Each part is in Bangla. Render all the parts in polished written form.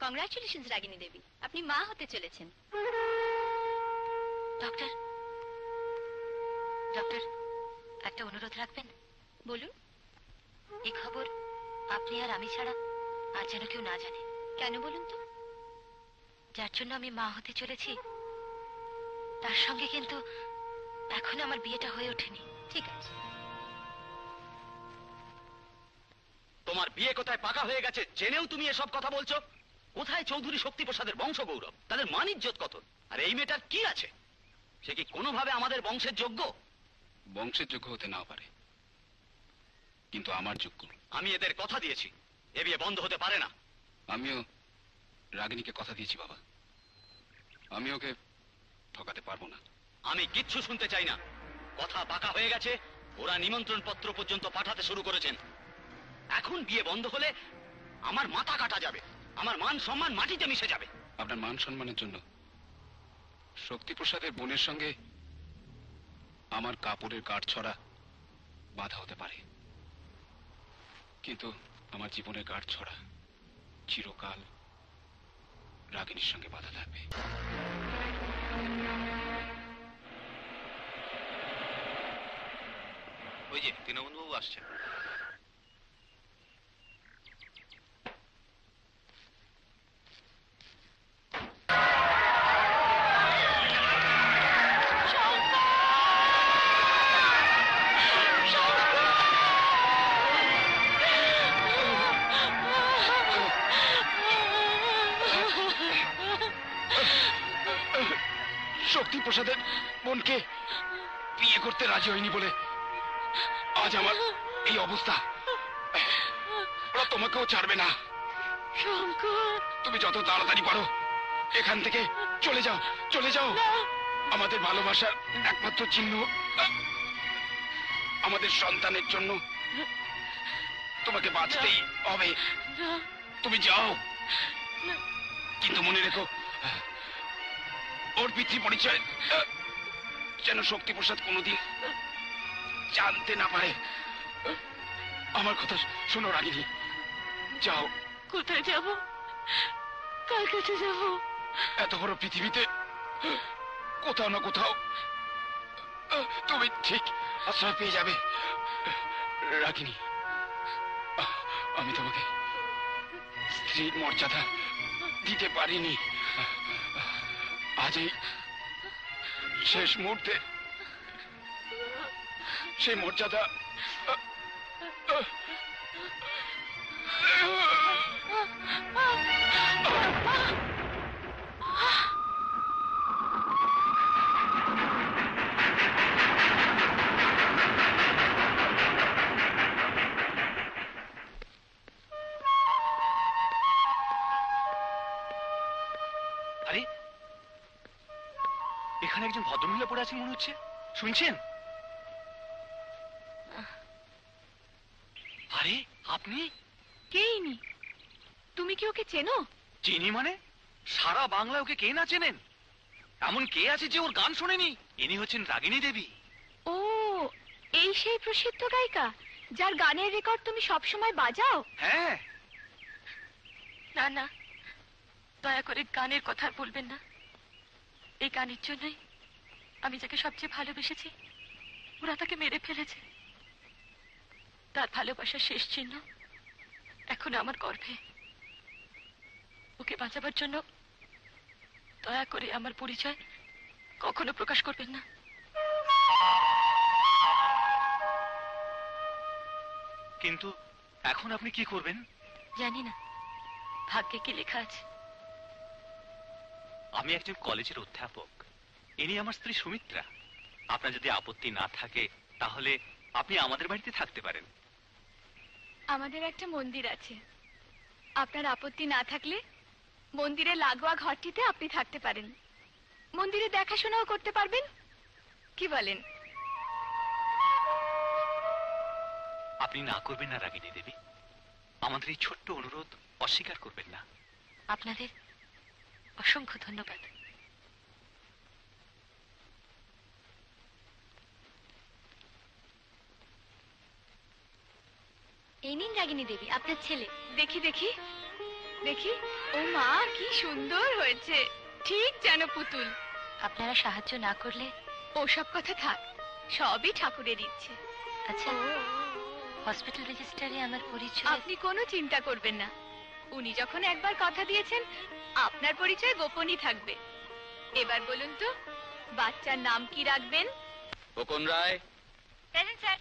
কংগ্রাচুলেশনস রাগিনী দেবী, আপনি মা হতে চলেছেন। ডক্টর, ডক্টর, একটা অনুরোধ রাখবেন? বলুন। এই খবর আপনি আর আমি ছাড়া আর যেন কেউ না জানে। কেন বলুন তো? যার জন্য আমি মা হতে চলেছি তার সঙ্গে কিন্তু এখন আমার বিয়েটা হয়ে ওঠেনি। ঠিক আছে। তোমার বিয়ে কোথায় পাকা হয়ে গেছে জেনেও তুমি এসব কথা বলছো? কোথায় চৌধুরী শক্তিপ্রসাদের বংশ গৌরব, তাদের মান ইজ্জত কত? আর এই মেয়েটার কি আছে? সে কি কোনোভাবে আমাদের বংশের যোগ্য? বংশের যোগ্য হতে নাও পারে, কিন্তু আমার যোগ্য। আমি এদের কথা দিয়েছি, এ বিয়ে বন্ধ হতে পারে না। আমিও রাগিনীকে কথা দিয়েছি বাবা, আমি ওকে ঠকাতে পারবো না। আমি কিচ্ছু শুনতে চাই না। কথা পাকা হয়ে গেছে, ওরা নিমন্ত্রণ পত্র পর্যন্ত পাঠাতে শুরু করেছেন। এখন বিয়ে বন্ধ হলে আমার মাথা কাটা যাবে, আমার মান সম্মান মাটিতে মিশে যাবে। আপনার মান সম্মানের জন্য শক্তিপ্রসাদের বোনের সঙ্গে আমার কাপড়ের গাঁট ছড়া বাধা হতে পারে, কিন্তু আমার জীবনের গাঁট ছড়া চিরকাল রাগিনীর সঙ্গে বাধা থাকবে। ওই যে দীনবন্ধুবাবু আসছেন। শক্তিপ্রসাদের বোনকে বিয়ে করতে রাজি হয়নি বলে আজ আমার এই অবস্থা। ওরা তোমাকেও ছাড়বে না। তুমি যত তাড়াতাড়ি পারো এখান থেকে চলে যাও, চলে যাও। আমাদের ভালোবাসার একমাত্র চিহ্ন, আমাদের সন্তানের জন্য তোমাকে বাঁচতেই হবে। তুমি যাও, কিন্তু মনে রেখো ওর পিতৃ পরিচয় যেন শক্তিপ্রসাদ কোনোদিন জানতে না পারে। আমার কথা শোনো রাগিনী, যাও। কোথায় যাব? কার কাছে যাব? এত বড় পৃথিবীতে কোথাও না কোথাও তুমি ঠিক আশ্রয় পেয়ে যাবে। রাগিনী, আমি তোমাকে স্ত্রীর মর্যাদা দিতে পারিনি। আজ এই শেষ মুহূর্তে সেই মর্যাদা আরে এখানে একজন ভদ্রমহিলা পড়ে আছেন মনে হচ্ছে, শুনছেন? আরে আপনি? কে ইনি? তুমি কি ওকে চেনো? চিনি মানে? সারা বাংলায় ওকে কে না চেনেন? এমন কে আছে যে ওর গান শোনেনি? ইনি হচ্ছেন রাগিনী দেবী। ও, এই সেই প্রসিদ্ধ গায়িকা যার গানের রেকর্ড তুমি সব সময় বাজাও? হ্যাঁ। না না, দয়া করে গানের কথা বলবেন না। এই গানের জন্যই আমি যাকে সবচেয়ে ভালোবেসেছি ওরা তাকে মেরে ফেলেছে। তার ভালোবাসার শেষ চিহ্ন এখনো আমার গর্ভে। ওকে বাঁচাবার জন্য দয়া করে আমার পরিচয় কখনো প্রকাশ করবেন না। কিন্তু এখন আপনি কি করবেন? জানি না, ভাগ্যে কি লেখা আছে। আমি একজন কলেজের অধ্যাপক, ইনি আমার স্ত্রী সুমিত্রা। আপনার যদি আপত্তি না থাকে তাহলে আপনি আমাদের বাড়িতে থাকতে পারেন। আমাদের একটা মন্দির আছে, আপনার আপত্তি না থাকলে মন্দিরের লাগোয়া ঘরটিতে আপনি থাকতে পারেন। মন্দিরে দেখাশোনাও করতে পারবেন, কি বলেন? আপনি না করবেন না রাগিনী দেবী? আমাদের এই ছোট্ট অনুরোধ অস্বীকার করবেন না? আপনাদের অসংখ্য ধন্যবাদ। এই নিন রাগিনী দেবী, আপনার ছেলে। দেখি দেখি। দেখি, ও মা কি সুন্দর হয়েছে, ঠিক যেন পুতুল। আপনারা সাহায্য না করলে। ওসব কথা থাক, সবই ঠাকুরের ইচ্ছে। আচ্ছা, হসপিটাল রেজিস্টারে আমার পরিচয়। আপনি কোনো চিন্তা করবেন না, উনি যখন একবার কথা দিয়েছেন আপনার পরিচয় গোপনই থাকবে। এবার বলুন তো, বাচ্চার নাম কি রাখবেন? Khokan Roy, present sir.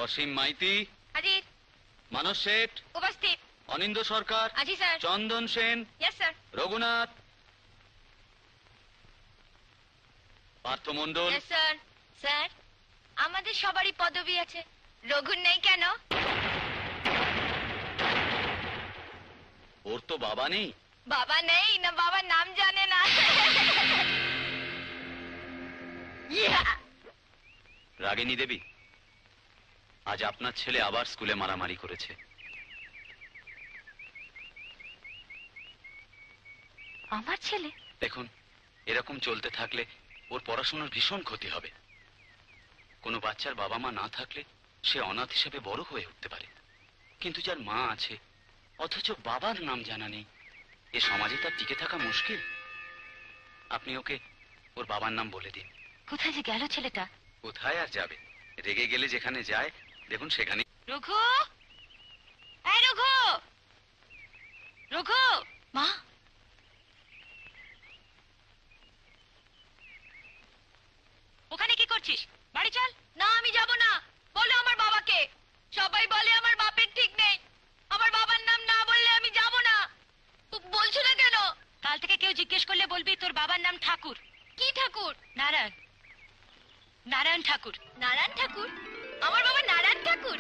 অসীম মাইতি, হাজির। মানস শেঠ, উপস্থিত। অনিন্দ সরকার, আজি sir. Chandan Sen, yes sir. Raghunath, Partha Mondal. Yes sir. Sir, আমাদের সবারই পদবি আছে, রঘুর নেই কেন? ওর তো বাবা নেই। বাবা নেই না বাবার নাম জানে না? ইয়া! রাগিনী দেবী, আজ আপনার ছেলে আবার স্কুলে মারামারি করেছে। আমার ছেলে? দেখুন, এরকম চলতে থাকলে ওর পড়াশোনার ভীষণ ক্ষতি হবে। কোনো বাচ্চার বাবা মা না থাকলে সে অনাথ হিসেবে বড় হয়ে উঠতে পারে, কিন্তু যার মা আছে অথচ বাবার নাম জানা নেই, এ সমাজে তার টিকে থাকা মুশকিল। আপনি ওকে ওর বাবার নাম বলে দিন। কোথায় যে গেল ছেলেটা? কোথায় আর যাবে, রেগে গেলে যেখানে যায় দেখুন সেখানে। রঘু, এই রঘু, রঘু। মা, ওখানে কি করছিস? বাড়ি চল। না, আমি যাব না। বলো আমার বাবাকে। সবাই বলে আমার বাপের ঠিক নেই, আমার বাবার নাম না বললে আমি যাব না। বলছো না কেন? কাল থেকে কেউ জিজ্ঞেস করলে বলবি তোর বাবার নাম ঠাকুর। কি ঠাকুর? নারায়ণ। নারায়ণ ঠাকুর। নারায়ণ ঠাকুর? আমার বাবা নারায়ণ ঠাকুর?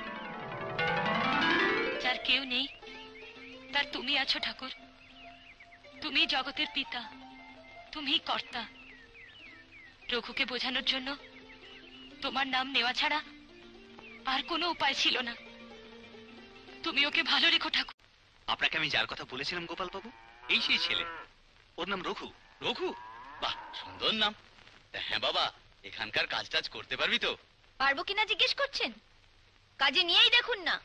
যার কেউ নেই তার তুমি আছো ঠাকুর। তুমি জগতের পিতা, তুমি কর্তা। রঘুকে বোঝানোর জন্য তোমার নাম নেওয়া ছাড়া আর কোনো উপায় ছিল না। তুমি ওকে ভালো রেখো ঠাকুর। আপনাকে আমি যার কথা বলেছিলাম গোপাল বাবু, এই সেই ছেলে। ওর নাম রঘু। রঘু? বাহ, সুন্দর নাম। হ্যাঁ বাবা, এখানকার কাজ টাজ করতে পারবি তো? পারবো কিনা জিজ্ঞেস করছেন? কাজে নিয়েই দেখুন না,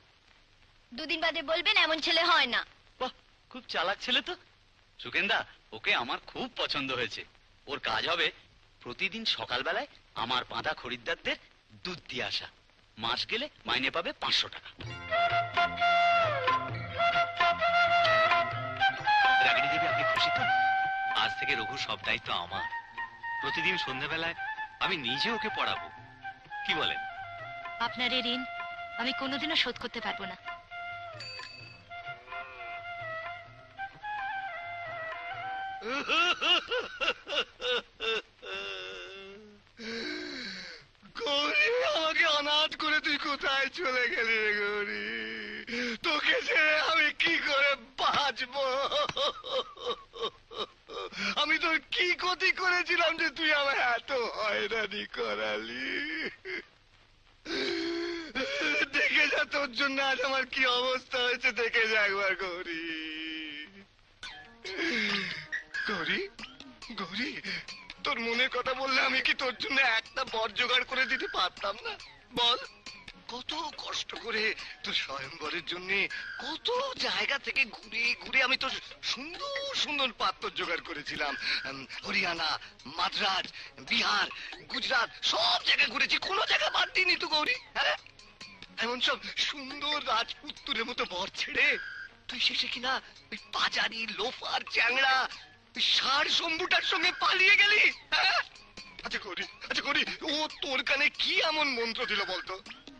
দুদিন বাদে বলবেন এমন ছেলে হয় না। বাহ, খুব চালাক ছেলে তো। সুকেন্দা, ওকে আমার খুব পছন্দ হয়েছে। ওর কাজ হবে প্রতিদিন সকালবেলায় আমার বাঁধা খরিদ্দারদের দুধ দিয়ে আসা। মাস গেলে মাইনে পাবে 500 টাকা। রাগিনী দেবী, আপনি খুশি তো? আজ থেকে রঘুর সব দায়িত্ব আমার। প্রতিদিন সন্ধ্যাবেলায় আমি নিজে ওকে পড়াবো। কি বলেন? আপনার এই ঋণ আমি কোনোদিনও শোধ করতে পারবো না। গৌরী, আমাকে অনাথ করে তুই কোথায় চলে গেলি রে গৌরী? তোকে ছেড়ে আমি কি করে বাঁচবো? আমি তোর কি ক্ষতি করেছিলাম যে তুই আমার এত হয়রানি করালি? দেখে যা, তোর জন্য আজ আমার কি অবস্থা হয়েছে, দেখে যা একবার গৌরী। গৌরী, গৌরী, তোর মনের কথা বললে আমি কি তোর জন্য একটা বর জোগাড় করে দিতে পারতাম না? বল, কত কষ্ট করে তোর স্বয়ংবরের জন্য কত জায়গা থেকে ঘুরে ঘুরে আমি তোর সুন্দর সুন্দর পাত্র জোগাড় করেছিলাম। হরিয়ানা, মাদ্রাজ, বিহার, গুজরাট সব জায়গায় ঘুরেছি, কোনো জায়গা বাদ দিইনি তো গৌরী। হ্যাঁ, এমন সব সুন্দর রাজপুত্রের মতো বর ছেড়ে তুই শেষে কিনা ওই পাজারি, লোফার, চ্যাংড়া, ষাঁড় শম্ভুটার সঙ্গে পালিয়ে গেলি। হ্যাঁ? আচ্ছা গৌরী, ও তোর কানে কি এমন মন্ত্র দিল বলতো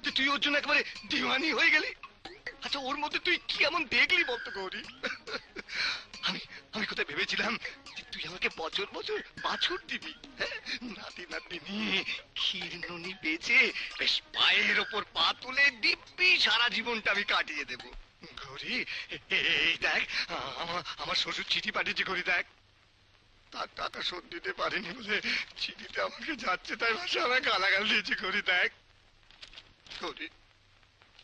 যে তুই ওর জন্য একেবারে দিওয়ানি হয়ে গেলি? আচ্ছা, ওর মধ্যে তুই কি এমন দেখলি বলতো গৌরী? আমি কোথায় ভেবেছিলাম যে তুই আমাকে বছর বছর বাছুর দিবি, হ্যাঁ? নাতি নাতনি ক্ষীর ননি বেচে বেশ পায়ের ওপর পা তুলে দিব্যি সারা জীবনটা আমি কাটিয়ে দেবো। গৌরী, এই দেখ, আমার শ্বশুর চিঠি পাঠিয়েছে গৌরী, দেখ। তার টাকা শোধ দিতে পারিনি বলে চিঠিতে আমাকে যাচ্ছে তাই ভাষা আমাকে গালাগাল দিয়েছে গৌরী, দেখ।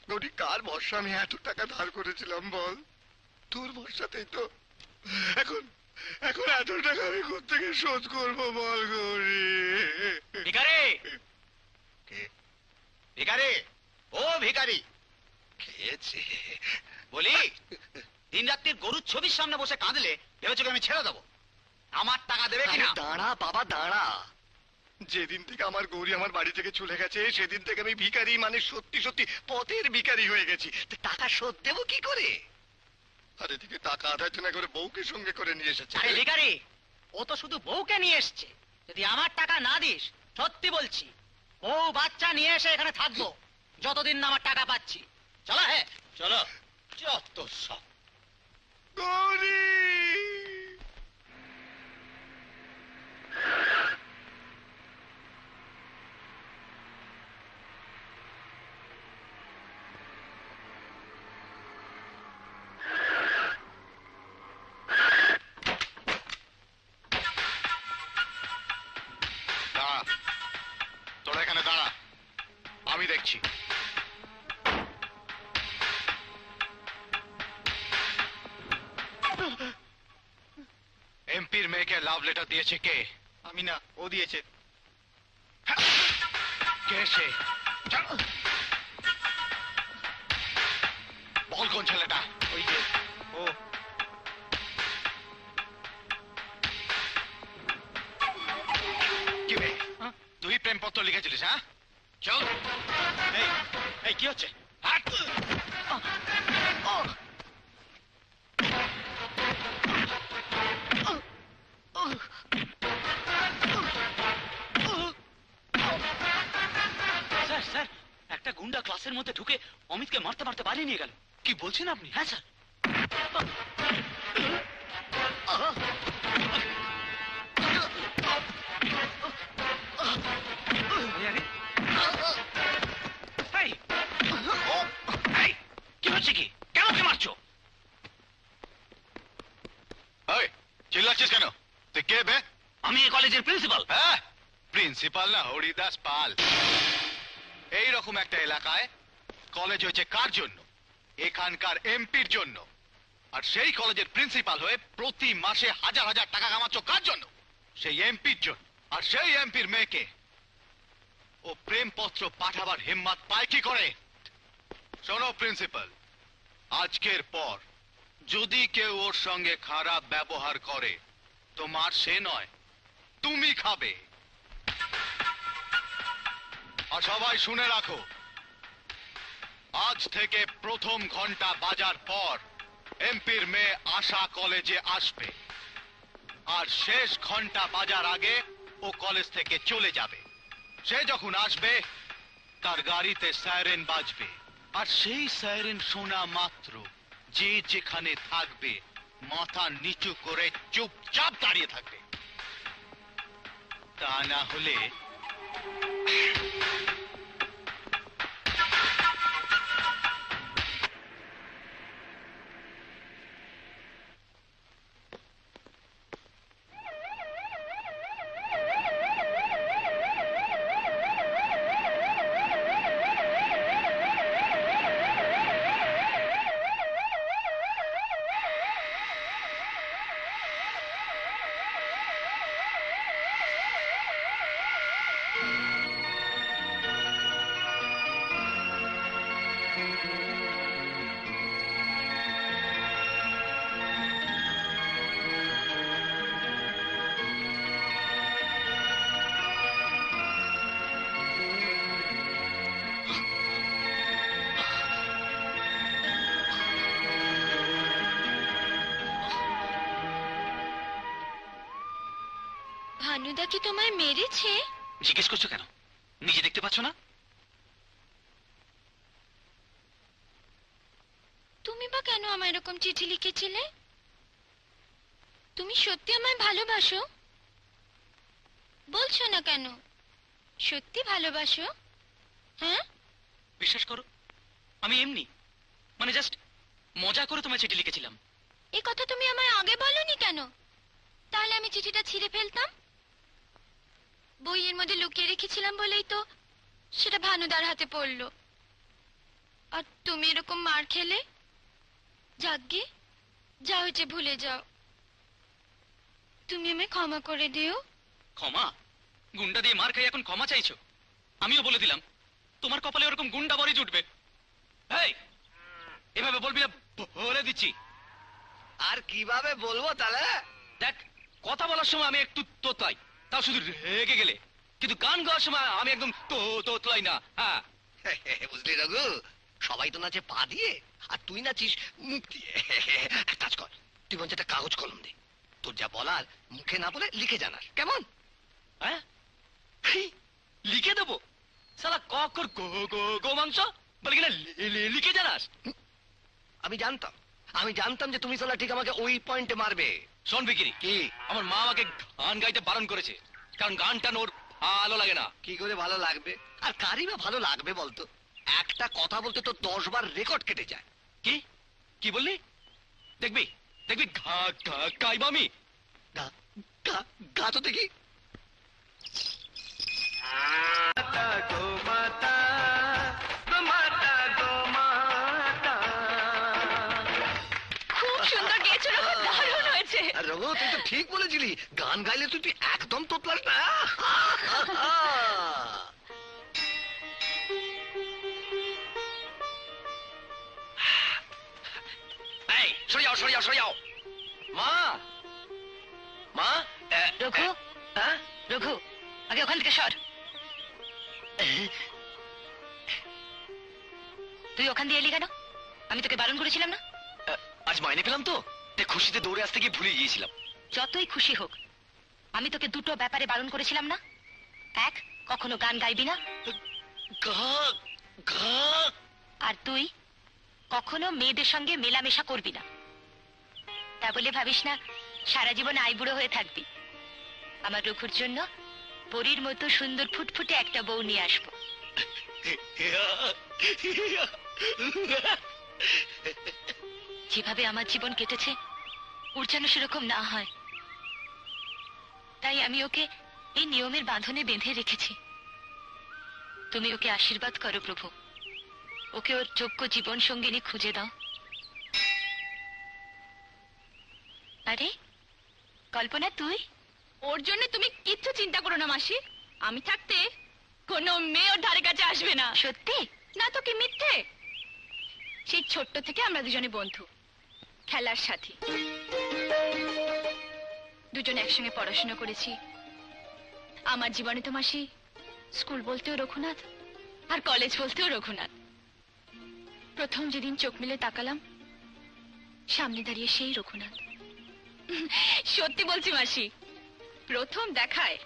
গৌরী, কার ভরসা আমি এত টাকা ধার করেছিলাম বল? তোর ভরসাতেই তো। এখন এত টাকা আমি কোত্থেকে শোধ করবো বল গৌরী? ভিখারি! ভিখারি! ও ভিখারি! খেয়েছে বলি, দিন রাত্রির গরুর ছবির সামনে বসে কাঁদলে ভেবেছো কি আমি ছেড়ে দেবো? আমার টাকা দেবে আরে কিনা? দাঁড়া বাবা দাঁড়া। যেদিন থেকে আমার গৌরী আমার বাড়ি থেকে চলে গেছে সেদিন থেকে আমি ভিখারি, মানে সত্যি সত্যি পথের ভিখারি হয়ে গেছি। তো টাকা শোধ দেবো কি করে? আর এদিকে টাকা আদায় না করে বউকে সঙ্গে করে নিয়ে এসেছে। আরে ভিখারি, ও তো শুধু বউকে নিয়ে এসছে। যদি আমার টাকা না দিস, সত্যি বলছি বউ বাচ্চা নিয়ে এসে এখানে থাকবো যতদিন না আমার টাকা পাচ্ছি। চলো হে। চলো। যত সব। গৌরী! দাঁড়া, তোরা এখানে দাঁড়া, আমি দেখছি। এমপির মেয়েকে লাভ লেটার দিয়েছে কে? আমি না, ও দিয়েছে। কে সে? চল। বল কোন ছেলেটা? ওই যে ও। কি বে? তুই প্রেমপত্র লিখেছিলিস? হ্যাঁ, চল। এই, এই কি হচ্ছে? হাট! স্যার স্যার, একটা গুন্ডা ক্লাসের মধ্যে ঢুকে অমিতকে মারতে মারতে বাড়ি নিয়ে গেল। কি বলছেন আপনি? হ্যাঁ স্যার। এই, এই, কি হচ্ছে কি? কেন ওকে মারছো? ওই, চিল্লাচ্ছিস কেন? তুই কে বে? আমি এই কলেজের প্রিন্সিপাল। হ্যাঁ, প্রিন্সিপাল না হরিদাস পাল। এই রকম একটা এলাকায় কলেজ হয়েছে কার জন্য? এখানকার এমপির জন্য। আর সেই কলেজের প্রিন্সিপাল হয়ে প্রতি মাসে হাজার হাজার টাকা কামাচ্ছ কার জন্য? সেই এমপির জন্য। আর সেই এমপির মেয়েকে ও প্রেমপত্র পাঠাবার হিম্মত পায় কি করে? শোনো প্রিন্সিপাল, আজকের পর যদি কেউ ওর সঙ্গে খারাপ ব্যবহার করে, তোমার সে নয়, তুমি খাবে। আর সবাই শুনে রাখো, আজ থেকে প্রথম ঘন্টা বাজার পর এমপির মেয়ে আশা কলেজে আসবে। আর শেষ ঘন্টা বাজার আগে ও কলেজ থেকে চলে যাবে। সে যখন আসবে তার গাড়িতে সাইরেন বাজবে। আর সেই সাইরেন শোনা মাত্র যে যেখানে থাকবে মাথা নিচু করে চুপচাপ দাঁড়িয়ে থাকবে। তা না হলে ভানুদা কি তোমায় মেরেছে? জিজ্ঞেস করছো কেন? নিজে দেখতে পাচ্ছ না? তুমি বা কেন আমায় এরকম চিঠি লিখেছিলে? তুমি সত্যি আমায় ভালোবাসো? বলছো না কেন? সত্যি ভালোবাসো? হ্যাঁ? বিশ্বাস করো, আমি এমনি মানে জাস্ট মজা করে তোমায় চিঠি লিখেছিলাম। এই কথা তুমি আমায় আগে বলনি কেন? তাহলে আমি চিঠিটা ছিঁড়ে ফেলতাম। বইয়ের মধ্যে লুকিয়ে রেখেছিলাম বলেই তো সেটা ভানুদার হাতে পড়লো। আর তুমি এরকম মার খেলে? যাগ্গে, যা হয়েছে ভুলে যাও। তুমি আমায় ক্ষমা করে দিও। ক্ষমা? গুন্ডা দিয়ে মার খাই এখন ক্ষমা চাইছো? আমিও বলে দিলাম তোমার কপালে ওরকম গুন্ডা বড়ি জুটবে। এই, এভাবে বলবি না, বলে দিচ্ছি। আর কিভাবে বলবো তাহলে? দেখ, কথা বলার সময় আমি একটু তোতলাই, তাও শুধু রেগে গেলে, কিন্তু গান গাওয়ার সময় আমি একদম তোতলাই না। হ্যাঁ, বুঝলি রঘু, সবাই তো নাচে পা দিয়ে, আর তুই নাচিস মুখ দিয়ে। এক কাজ কর, তুই বলছে একটা কাগজ কলম দে, তোর যা বলার মুখে না বলে লিখে জানাস, কেমন? হ্যাঁ, লিখে দেবো? শালা ককর গো মাংস বলে কিনা লিখে জানাস? আমি জানতাম যে তুমি শালা ঠিক আমাকে ওই পয়েন্টে মারবে। শোন বিক্রি, কি? আমার মা আমাকে গান গাইতে বারণ করেছে, কারণ গানটা ওর ভালো লাগে না। কি করে ভালো লাগবে? আর কারই বা ভালো লাগবে বলতো? একটা কথা বলতে তো 10 বার রেকর্ড কেটে যায়। কি কি বললি? দেখবি দেখবি গাইব আমি। গা গা গা তো দেখি। খুব সুন্দর গেয়েছো রঘু, দারুণ হয়েছে। আর রঘু, তুই তো ঠিক বলেছিলি, গান গাইলে তুই একদম তোতলাস না। এই, সরে যাও সরে যাও সরে যাও। মা, মা, রঘু, হ্যাঁ? রঘু, আগে ওখান থেকে সর। তুই ওখান দিয়ে এলি কেন? আমি তোকে বারণ করেছিলাম না? আজ মাইনে পেলাম তো, তাই খুশিতে দৌড়ে আসতে গিয়ে ভুলে গিয়েছিলাম। যতই খুশি হোক, আমি তোকে দুটো ব্যাপারে বারণ করেছিলাম না? এক, কখনো গান গাইবি না, গা গা। আর তুই কখনো মেয়েদের সঙ্গে মেলামেশা করবি না। তা বলে ভাবিস না সারা জীবন আইবুড়ো হয়ে থাকবি। আমার রঘুর জন্য পরীর মতো সুন্দর ফুটফুটে একটা বউ নিয়ে আসবো। যেভাবে আমার জীবন কেটেছে, ওর যেন সেরকম না হয়, তাই আমি ওকে এই নিয়মের বাঁধনে বেঁধে রেখেছি। তুমি ওকে আশীর্বাদ করো প্রভু, ওকে ওর যোগ্য জীবন সঙ্গিনী খুঁজে দাও। আরে কল্পনা, তুই? ওর জন্য তুমি কিচ্ছু চিন্তা করো না মাসি, আমি থাকতে কোনো মেয়ে ওর ধারে কাছে আসবে না। সত্যি? না তো কি মিথ্যে? সেই ছোট্ট থেকে আমরা দুজনে বন্ধু, খেলার সাথী, দুজনে একসঙ্গে পড়াশোনা করেছি। আমার জীবনে তো মাসি স্কুল বলতেও রঘুনাথ, আর কলেজ বলতেও রঘুনাথ। প্রথম যেদিন চোখ মেলে তাকালাম, সামনে দাঁড়িয়ে সেই রঘুনাথ। সত্যি বলছি মাসি, প্রথম দেখায়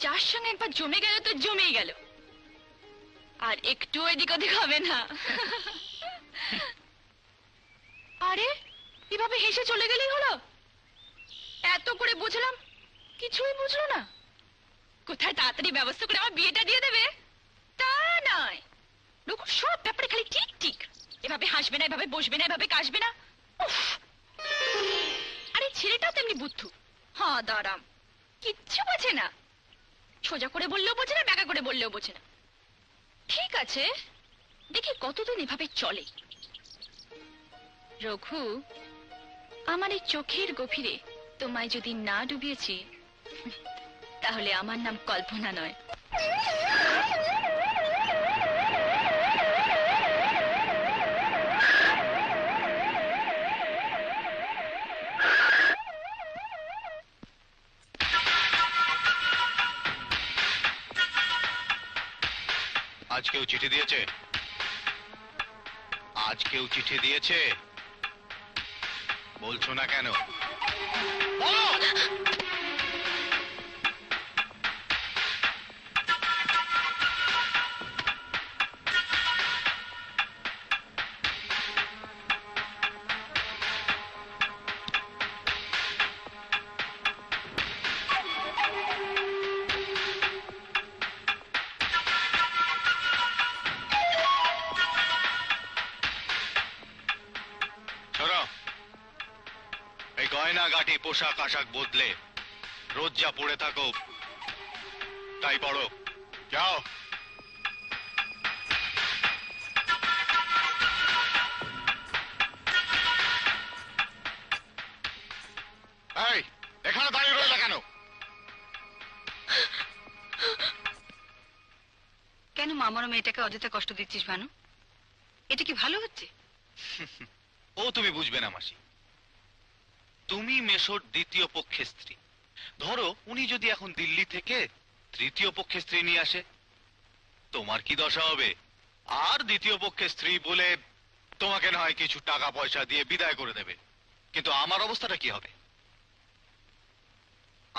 যার সঙ্গে একবার জমে গেল তো জমেই গেল, আর একটু এদিক ওদিক হবে না। আরে এভাবে হেসে চলে গেলেই হলো? এত করে বুঝলাম, কিছুই বুঝলো না। কোথায় তাড়াতাড়ি ব্যবস্থা করে আমার বিয়েটা দিয়ে দেবে তা নয়, রঘু সব ব্যাপারে খালি ঠিক ঠিক, এভাবে হাসবে না, এভাবে বসবে না, এভাবে কাশবে না। উফ! আরে ছেলেটাও তেমনি বুদ্ধু, হ্যাঁ দাঁড়াম, কিচ্ছু বোঝে না। সোজা করে বললেও বোঝে না, ব্যাকা করে বললেও বোঝে না। ঠিক আছে, দেখি কতদিন এভাবে চলে। রঘু, আমার এই চোখের গভীরে তোমায় যদি না ডুবিয়েছি, তাহলে আমার নাম কল্পনা নয়। আজ কেউ চিঠি দিয়েছে? আজ কেউ চিঠি দিয়েছে? বলছো না কেন? বলো! শোনো, এই গয়না গাটি পোশাক আশাক বদলে রোজ যা পড়ে থাকো তাই পড়ো, যাও। এই, এখানে দাঁড়িয়ে রইলে কেন? কেন মামার মেয়েটাকে অযথা কষ্ট দিচ্ছিস ভানু? এটা কি ভালো হচ্ছে? ও তুমি বুঝবে না মাসি, তুমি মেশোর দ্বিতীয় পক্ষের স্ত্রী। ধরো উনি যদি এখন দিল্লি থেকে তৃতীয় পক্ষের স্ত্রী নিয়ে আসে, তোমার কি দশা হবে? আর দ্বিতীয় পক্ষের স্ত্রী বলে তোমাকে না হয় কিছু টাকা পয়সা দিয়ে বিদায় করে দেবে, কিন্তু আমার অবস্থাটা কি হবে?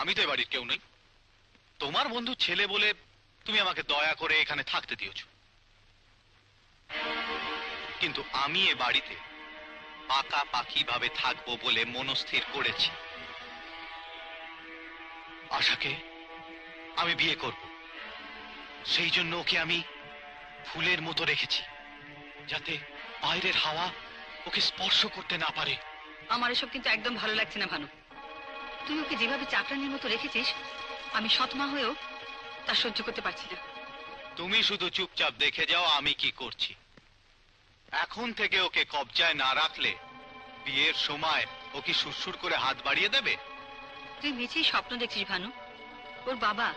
আমি তো এ বাড়ির কেউ নই। তোমার বন্ধু ছেলে বলে তুমি আমাকে দয়া করে এখানে থাকতে দিয়েছ, কিন্তু আমি এ বাড়িতে পাকাপাকি ভাবে থাকবো বলে মনস্থির করেছি। আশাকে আমি বিয়ে করব, সেই জন্য ওকে আমি ফুলের মতো রেখেছি, যাতে বাইরের হাওয়া ওকে স্পর্শ করতে না পারে। আমার এসব কিন্তু একদম ভালো লাগছে না ভানু। তুই ওকে যেভাবে চাকরানির মতো রেখেছিস, আমি সৎমা হয়েও তা সহ্য করতে পারছি না। তুমি শুধু চুপচাপ দেখে যাও আমি কি করছি। এখন থেকে ওকে কবজায় না রাখলে বিয়ের সময় ও কি সুরসুর করে হাত বাড়িয়ে দেবে? তুই মিছেই স্বপ্ন দেখছিস ভানু। ওর বাবা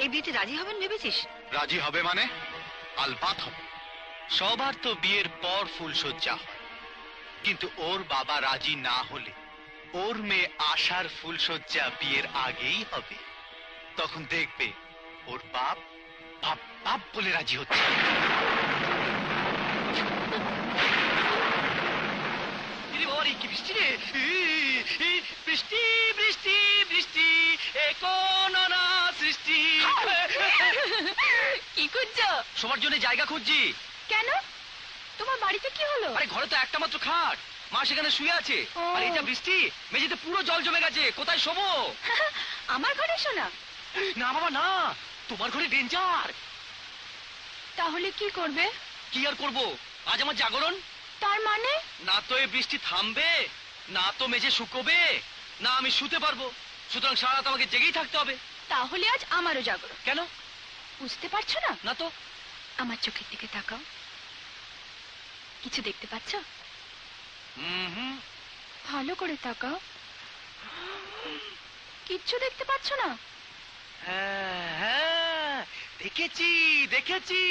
এই বিয়েতে রাজি হবেন ভেবেছিস? রাজি হবে মানে? আলবাত হবে। সবার তো বিয়ের পর ফুলসজ্জা হয়, কিন্তু ওর বাবা রাজি না হলে ওর মেয়ে আশার ফুলসজ্জা বিয়ের আগেই হবে। তখন দেখবে ওর বাপ বাপ বাপ বলে রাজি হচ্ছে। বৃষ্টি রে, বৃষ্টি বৃষ্টি বৃষ্টি, এ কোন না সৃষ্টি। কি করছো? সবার জন্য জায়গা খুঁজছি। কেন? তোমার বাড়িতে কি হলো? আরে ঘরে তো একটা মাত্র খাট, মা সেখানে শুয়ে আছে। ও। আর এই যা বৃষ্টি, মেঝেতে পুরো জল জমে গেছে, কোথায় শোবো? আমার ঘরে শোনা? না বাবা না, তোমার ঘরে ডেঞ্জার। তাহলে কি করবে? কি আর করবো, আজ আমার জাগরণ। তার মানে? না তো এই বৃষ্টি থামবে, না তো মেঝে শুকোবে, না আমি শুতে পারবো। সুতরাং সারা রাত আমাকে জেগেই থাকতে হবে। তাহলে আজ আমারও জাগরণ। কেন? বুঝতে পারছো না? না তো। আমার চোখের দিকে তাকাও। কিছু দেখতে পাচ্ছ? হুম। ভালো করে তাকাও। কিচ্ছু দেখতে পাচ্ছ না? হ্যাঁ হ্যাঁ, দেখেছি দেখেছি।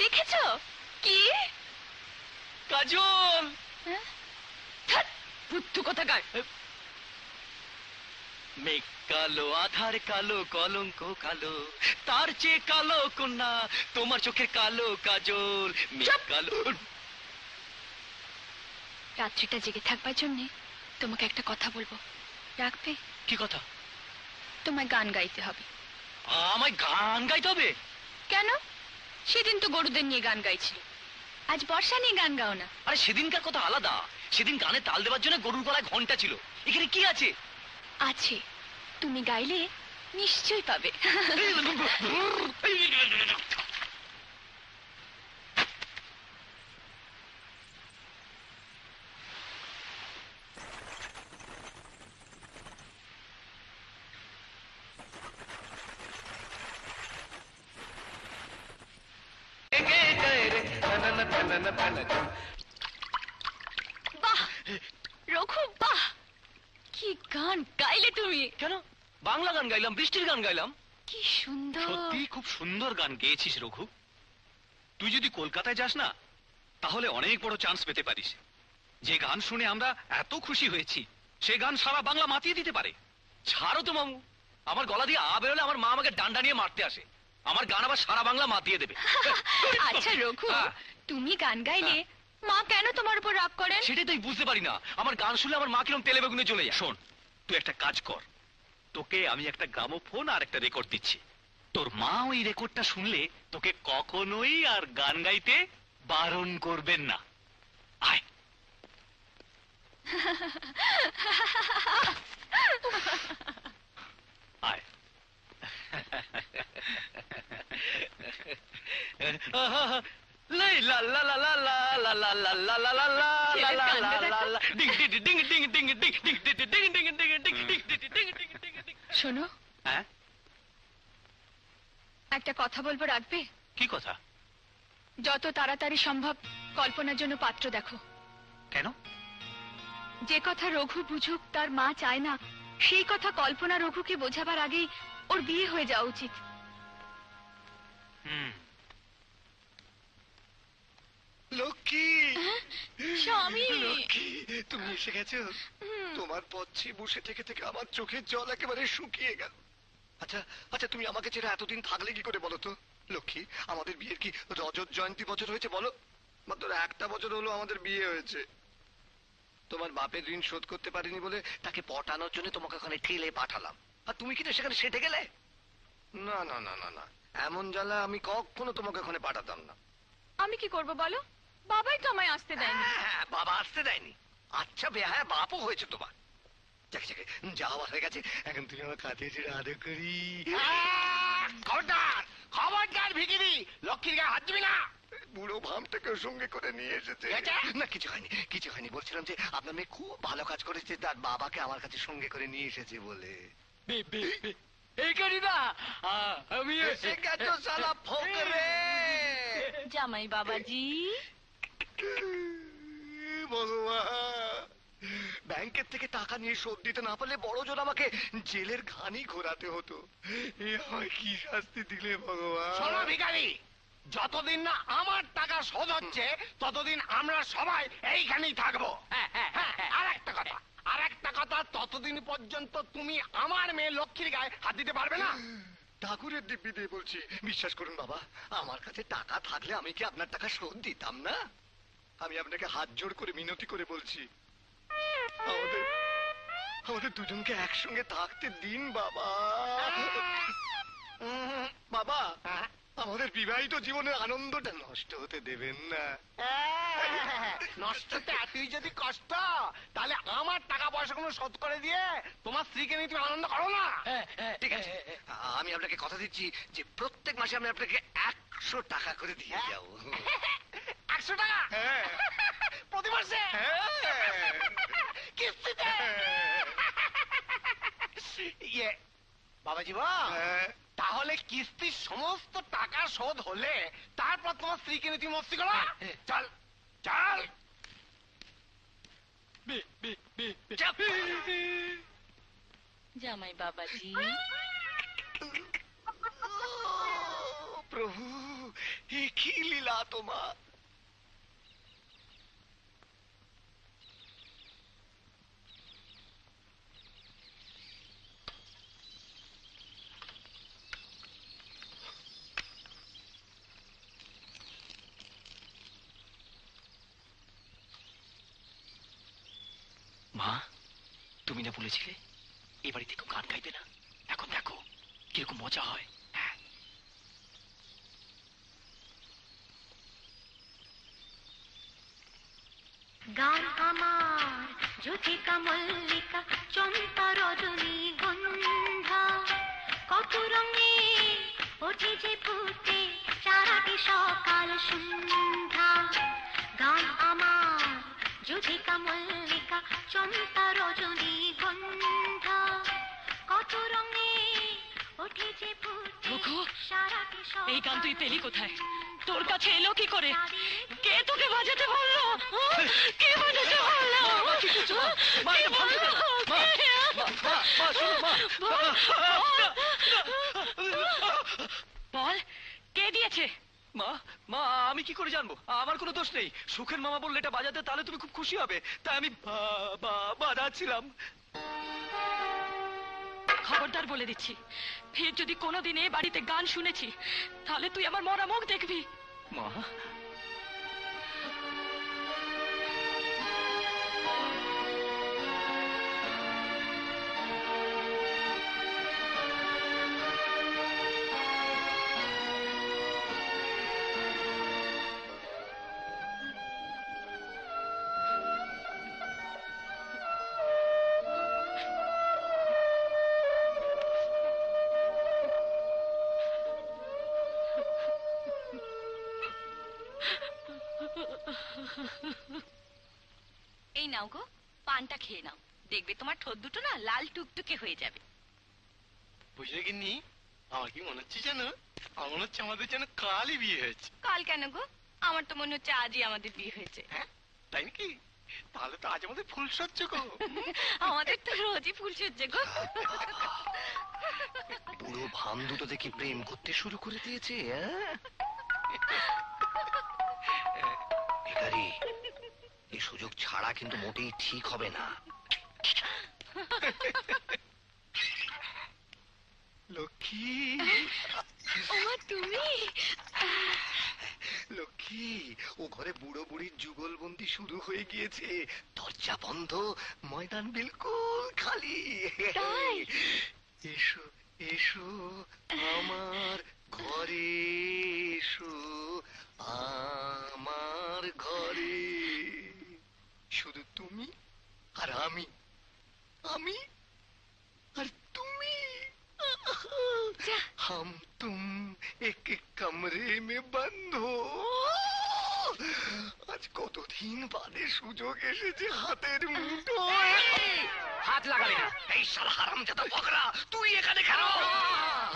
দেখেছো? কি? কাজল। হ্যাঁ? ধ্যাৎ, বুদ্ধু কোথাকার। মেঘ কালো, আধার কালো, কলঙ্ক কালো, তার চেয়ে কালো কন্যা তোমার চোখের কালো কাজল। মেঘ চুপ! কালো। রাত্রিটা জেগে থাকবার জন্যে তোমাকে একটা কথা বলবো, রাখবে? কি কথা? তোমায় গান গাইতে হবে। আমায় গান গাইতে হবে? কেন? সেদিন তো গরুদের নিয়ে গান গাইছিল, আজ বর্ষা নিয়ে গান গাও না? আরে সেদিনকার কথা আলাদা, সেদিন গানে তাল দেওয়ার জন্য গরুর গলায় ঘন্টা ছিল। এখানে কি আছে? আছে, তুমি গাইলে নিশ্চয়ই পাবে। বাহ রঘু, বাহ! কি গান গাইলে তুমি! কেন? বাংলা গান গাইলাম, বৃষ্টির গান গাইলাম। কি সুন্দর! সত্যি খুব সুন্দর গান গেয়েছিস রঘু। তুই যদি কলকাতায় যাস না, তাহলে অনেক বড় চান্স পেতে পারিস। যে গান শুনে আমরা এত খুশি হয়েছি, সে গান সারা বাংলা মাতিয়ে দিতে পারে। ছাড়ো তো মামু, আমার গলা দিয়ে আ বেরোলে আমার মা আমাকে ডান্ডা নিয়ে মারতে আসে। আমার গান আবার সারা বাংলা মাতিয়ে দেবে। আচ্ছা রঘু, হ্যাঁ। তুমি গান গাইলে মা কেন তোমার উপর রাগ করেন? সেটাই তো আমি বুঝতে পারি না, আমার গান শুনলে আমার মা কিরম তেলে বেগুনে চলে যায়। শোন, তুই একটা কাজ কর, তোকে আমি একটা গ্রামোফোন আর একটা রেকর্ড দিচ্ছি। তোর মা ওই রেকর্ডটা শুনলে তোকে কখনোই আর গান গাইতে বারণ করবেন না। আয়। আয়। লাই লা লা লা লা লা লা লা লা লা লা লা লা লা লা লা লা লা ding ding ding ding ding ding ding ding ding ding ding ding ding ding ding ding ding ding. শোনো, হ্যাঁ, একটা কথা বলবো, রাখবে? কি কথা? যত তাড়াতাড়ি সম্ভব কল্পনার জন্য পাত্র দেখো। কেন? যে কথা রঘু বুঝুক তার মা চায় না, সেই কথা কল্পনা রঘুকে বোঝাবার আগেই ওর বিয়ে হয়ে যাওয়া উচিত। লক্ষ্মী, স্বামী! লক্ষ্মী, তুমি এসে গেছো? তোমার পথে বসে থেকে থেকে আমার চোখের জল একেবারে শুকিয়ে গেল। আচ্ছা আচ্ছা, তুমি আমাকে ছেড়ে এতদিন থাকলে কি করে বলো তো লক্ষ্মী? আমাদের বিয়ের কি রজত জয়ন্তী বছর হয়েছে বলো? মাত্র একটা বছর হলো আমাদের বিয়ে হয়েছে। তোমার বাপের ঋণ শোধ করতে পারিনি বলে তাকে পটানোর জন্য তোমাকে ওখানে ঠেলে পাঠালাম, আর তুমি কি না সেখানে সেটে গেলে? না না না না না, এমন জ্বালা আমি কখনো তোমাকে ওখানে পাঠাতাম না। আমি কি করব বলো? বাবাই তো আমায় আসতে দেয়নি। হ্যাঁ, বাবা আসতে দেয়নি। আচ্ছা বেহায়া বাপও হয়েছে তোমার। যাকে যাকে যা হওয়ার হয়ে গেছে, এখন তুমি আমার কাছে এসে আদর করি। খবরদার খবরদার ভিখিরি, লক্ষ্মীর গায়ে হাত দিবি না। বুড়ো ভামটাকে সঙ্গে করে নিয়ে এসেছে। না কিছু হয়নি, কিছু হয়নি। বলছিলাম যে আপনার মেয়ে খুব ভালো কাজ করেছে, তার বাবাকে আমার কাছে সঙ্গে করে নিয়ে এসেছে বলে। এই করি না আমি এসে গেছো শালা ফোকরে। জামাই বাবাজি, ভগবান, ব্যাংকের থেকে টাকা নিয়ে শোধ দিতে না পারলে বড় জোর আমাকে জেলের ঘানি ঘোরাতে হতো। এ আমায় কি শাস্তি দিলে ভগবান? শোনো ভিখারি, যতদিন না আমার টাকা শোধ হচ্ছে ততদিন আমরা সবাই এইখানেই থাকবো। আর একটা কথা, ততদিন পর্যন্ত তুমি আমার মেয়ে লক্ষ্মীর গায়ে হাত দিতে পারবে না। ঠাকুরের দিব্যি দিয়ে বলছি, বিশ্বাস করুন বাবা, আমার কাছে টাকা থাকলে আমি কি আপনার টাকা শোধ দিতাম না? আমি আপনাকে হাত জোড় করে মিনতি করে বলছি, আমাদের আমাদের দুজনকে একসঙ্গে থাকতে দিন বাবা। বাবা, আমাদের বিবাহিত জীবনের আনন্দটা নষ্ট হতে দেবেন না। নষ্টতে এতই যদি কষ্ট, তাহলে আমার টাকা পয়সা কোনো শোধ করে দিয়ে তোমার স্ত্রীকে নিয়ে তুমি আনন্দ করো না। ঠিক আছে, আমি আপনাকে কথা দিচ্ছি যে প্রত্যেক মাসে আমি আপনাকে 100 টাকা করে দিয়ে যাবো। 100 টাকা প্রতি মাসে কিস্তিতে? ইয়ে বাবাজি তাহলে কিস্তির সমস্ত টাকা শোধ হলে তারপর তোমার স্ত্রীকে নিয়ে তুমি মস্তি করো। চল চল। জামাই বাবাজি, প্রভু, এ কি লীলা তোমার! মা, তুমি না বলেছিলে এ বাড়িতে কেউ গান গাইবে না? এখন দেখো কিরকম মজা হয়। গান আমার জ্যোতিকা মল্লিকা চম্পা রজনী গন্ধা, কত রঙে ওঠে যে ফুটে সারাটি সকাল সন্ধ্যা। গান আমার জ্যোতিকা মল্লিকা চম্পা রজনী গন্ধা, কত রঙে ওঠে যে ফুটে সারাটি সকাল। এই গান তুই পেলি কোথায়? তোর কাছে এলো কি করে? কে তোকে বাজাতে বললো? কে বাজাতে বললো? বল, কে দিয়েছে? মা, মা, আমি কি করে জানবো? আমার কোনো দোষ নেই। সুখের মামা বললে এটা বাজাতে, তাহলে তুমি খুব খুশি হবে, তাই আমি বাজাচ্ছিলাম। খবরদার বলে দিচ্ছি, ফের যদি কোনোদিন এ বাড়িতে গান শুনেছি তাহলে তুই আমার মরা মুখ দেখবি। মা, এই নাও গো, পানটা খেয়ে নাও, দেখবে তোমার ঠোঁট দুটো না লাল টুকটুকে হয়ে যাবে। বুঝলে গিন্নি, আমার কি মনে হচ্ছে জানো? আমার মনে হচ্ছে আমাদের যেন কালই বিয়ে হয়েছে। কাল কেন গো? আমার তো মনে হচ্ছে আজই আমাদের বিয়ে হয়েছে। হ্যাঁ তাই নাকি? তাহলে তো আজ আমাদের ফুল সহ্য গো। আমাদের তো রোজই ফুল সজ্জে গো। পুরো ভাম দুটো দেখি প্রেম করতে শুরু করে দিয়েছে। ভিখারি, এই সুযোগ ছাড়া কিন্তু মোটেই ঠিক হবে না। লক্ষ্মী ওমা তুমি লক্ষ্মী, ও ঘরে বুড়ো বুড়ির যুগলবন্দি শুরু হয়ে গিয়েছে। দরজা বন্ধ, ময়দান বিলকুল খালি। তাই? এসো এসো আমার ঘরে, এসো আমার ঘরে। শুধু তুমি আর আমি, আমি আর তুমি। हम तुम एक एक कमरे में बंद हो। আজ কতদিন বাদে সুযোগ এসেছে হাতের মুঠোয়। হাত লাগাবে না, এই শালা হারামজাদা বকরা, তুই এখানে কেন?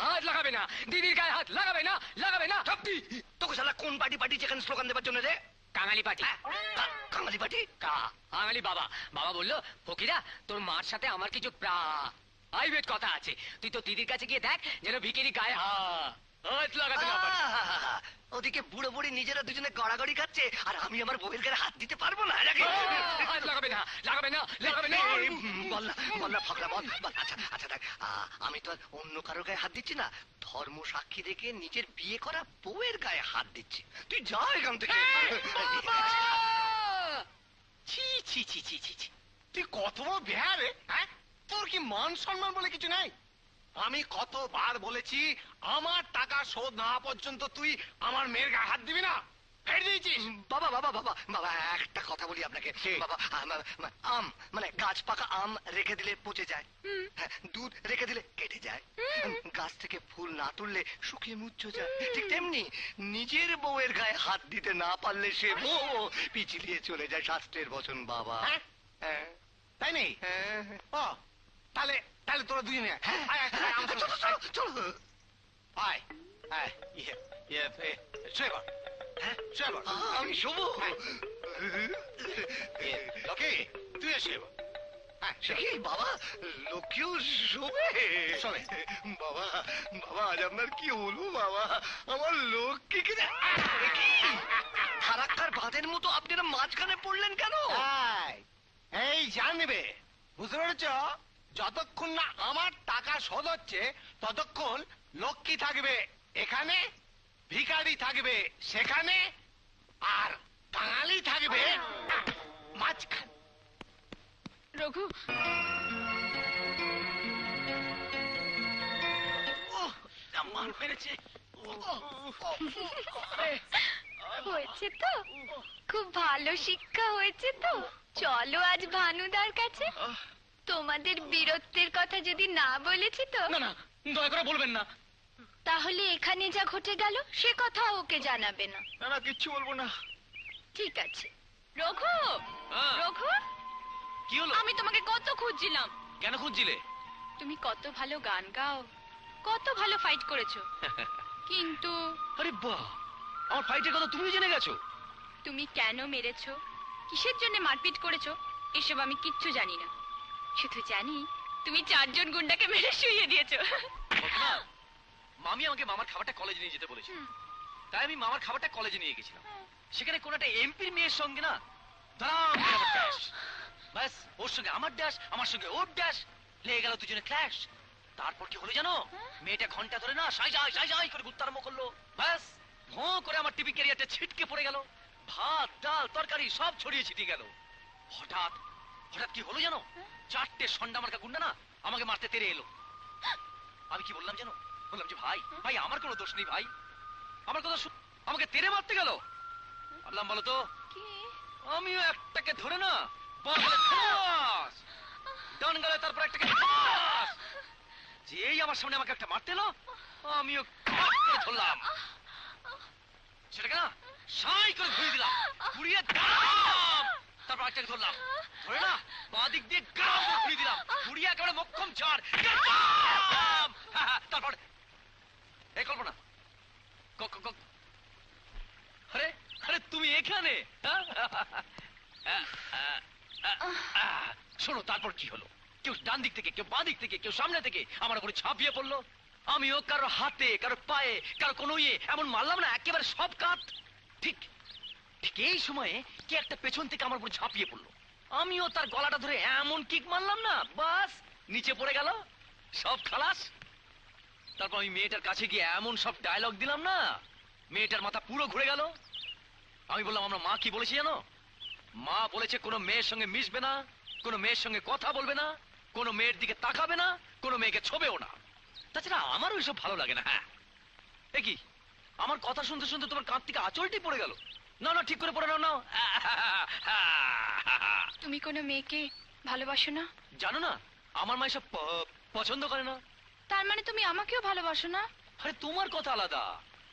হাত লাগাবে না, দিদির গায়ে হাত লাগাবে না, লাগাবে না। সত্যি তোকে শালা কোন পার্টি পার্টি যেখানে স্লোগান দেবার জন্য রে? কাঙালি পার্টি। কাঙালি পার্টি? কাঙালি বাবা, বাবা বললো ফকিরা তোর মার সাথে আমার কিছু প্রাইভেট কথা আছে, তুই তো দিদির কাছে গিয়ে দেখ যেন ভিকিরি গায়ে হাত লাগাতে না পারে। ওদিকে বুড়ো বুড়ি নিজেরা দুজনে গড়াগড়ি খাচ্ছে, আর আমি আমার বউয়ের গায়ে হাত দিতে পারবো না নাকি? হাত লাগাবে না, লাগাবে না, লাগাবে না। বললা বললা ফকরা বল বল। আচ্ছা আচ্ছা দেখ, আমি তো আর অন্য কারোর গায়ে হাত দিচ্ছি না, ধর্ম সাক্ষী রেখে নিজের বিয়ে করা বউয়ের গায়ে হাত দিচ্ছি। তুই যা এখান থেকে। ছি ছি ছি ছি ছি ছি। তুই কত বড় বেহায়া রে, হ্যাঁ? তোর কি মান সম্মান বলে কিছু নাই? আমি কতবার বলেছি আমার টাকা শোধ না পর্যন্ত তুই আমার মেয়ের গায়ে হাত দিবি না, ফের দিয়েছিস। বাবা বাবা বাবা বাবা, একটা কথা বলি আপনাকে বাবা। আম মানে গাছ পাকা আম রেখে দিলে পচে যায়, হ্যাঁ, দুধ রেখে দিলে কেটে যায়, গাছ থেকে ফুল না তুললে শুকিয়ে মুচ্ছ যায়। ঠিক তেমনি নিজের বউয়ের গায়ে হাত দিতে না পারলে সে বউ পিছলিয়ে চলে যায় শাস্ত্রের বচন বাবা। হ্যাঁ তাই নেই? ও তাহলে তাহলে তোরা দুজনে চলো। আমি শুভ। তুই এসে বাবা, লক্ষ্মীও শোবে। বাবা বাবা, আজ আপনার কি হলো বাবা? আমার লক্ষ্মী ফারাক্কার বাঁধের মতো আপনারা মাঝখানে পড়লেন কেন? এই জানবে, বুঝতে পেরেছ? যতক্ষণ না আমার টাকা শোধ হচ্ছে ততক্ষণ লক্ষ্মী থাকবে এখানে, ভিখারি থাকবে সেখানে, আর কাঙালি থাকবে মাঝখানে। রঘু, মার মেরেছে। হয়েছে তো, খুব ভালো শিক্ষা হয়েছে তো। চলো আজ ভানুদার কাছে। তোমাদের বীরত্বের কথা যদি না বলেছি তো। না না, দয়া করে বলবেন না। তাহলে এখানে যা ঘটে গেল সে কথা ওকে জানাবে না। না না, কিচ্ছু বলবো না। ঠিক আছে। রঘু, রঘু, কি হলো? আমি তোমাকে কত খুঁজছিলাম। কেন খুঁজছিলে? তুমি কত ভালো গান গাও, কত ভালো ফাইট করেছো, কিন্তু আরে বাহ, আমার ফাইটের কথা তুমি জেনে গেছো? তুমি কেন মেরেছো, কিসের জন্য মারপিট করেছো, এসব আমি কিচ্ছু জানি না। শুধু জানি তুমি 4 জন গুন্ডাকে মেরে শুইয়ে দিয়েছো। মামি আমাকে মামার খাবারটা কলেজে নিয়ে যেতে বলেছে, তাই আমি মামার খাবারটা কলেজে নিয়ে গেছিলাম। সেখানে কোন একটা এমপির মেয়ের সঙ্গে না দাঁড়াম ড্যাশ, ব্যাস ওর সঙ্গে আমার ড্যাশ, আমার সঙ্গে ওর ড্যাশ, লেগে গেল দুজনে ক্ল্যাশ। তারপর কি হলো জানো? মেয়েটা ঘন্টা ধরে না সাই সাই করে ঘুরতে আরম্ভ করলো। ব্যাস ভোঁ করে আমার টিভি ক্যারিয়ারটা ছিটকে পড়ে গেল, ভাত ডাল তরকারি সব ছড়িয়ে ছিটিয়ে গেল। হঠাৎ হঠাৎ কি হলো জানো? 4টে সন্ডা মার্কা গুন্ডা না আমাকে মারতে তেড়ে এলো। আমি কি বললাম জানো? বললাম যে ভাই ভাই আমার কোনো দোষ নেই ভাই, আমার কথা আমাকে তেড়ে মারতে গেল। বললাম বলো তো, আমিও একটাকে ধরে না ডান গেলে, তারপর একটাকে যেই আমার সামনে আমাকে একটা মারতে এলো, আমিও ধরলাম সেটাকে না সাই করে ঘুরিয়ে দিলাম, ঘুরিয়ে তারপর একটাকে ধরলাম, ধরে না বাঁ দিক দিয়ে ঘুরিয়ে দিলাম, ঘুরিয়ে একেবারে মক্ষম ঝাড়। তারপর এই কল্পনা, আরে আরে তুমি এখানে? শোনো তারপর কি হলো? কেউ ডান দিক থেকে, কেউ বাঁ দিক থেকে, কেউ সামনে থেকে আমার উপরে ঝাঁপিয়ে পড়লো। আমিও কারো হাতে, কারো পায়ে, কারো কোনো এমন মারলাম না একেবারে সব কাত। ঠিক ঠিক এই সময়ে কে একটা পেছন থেকে আমার উপরে ঝাঁপিয়ে পড়লো। আমিও তার গলাটা ধরে এমন কিক মারলাম না, বাস নিচে পড়ে গেল, সব খালাস। তারপর আমি মেয়েটার কাছে গিয়ে এমন সব ডায়লগ দিলাম না, মেয়েটার মাথা পুরো ঘুরে গেল। আমি বললাম, আমরা মা কি বলেছি জানো? মা বলেছে কোনো মেয়ের সঙ্গে মিশবে না, কোনো মেয়ের সঙ্গে কথা বলবে না, কোনো মেয়ের দিকে তাকাবে না, কোনো মেয়েকে ছোবেও না। তাছাড়া আমারও এসব ভালো লাগে না। হ্যাঁ, এ কি, আমার কথা শুনতে শুনতে তোমার কাঁধ থেকে আঁচলটি পড়ে গেল। না না, ঠিক করে পড়ে নাও, নাও। তুমি কোনো মেয়েকে ভালোবাসো না? জানো না, আমার মা এসব পছন্দ করে না। তার মানে তুমি আমাকেও ভালোবাসো না? আরে তোমার কথা আলাদা,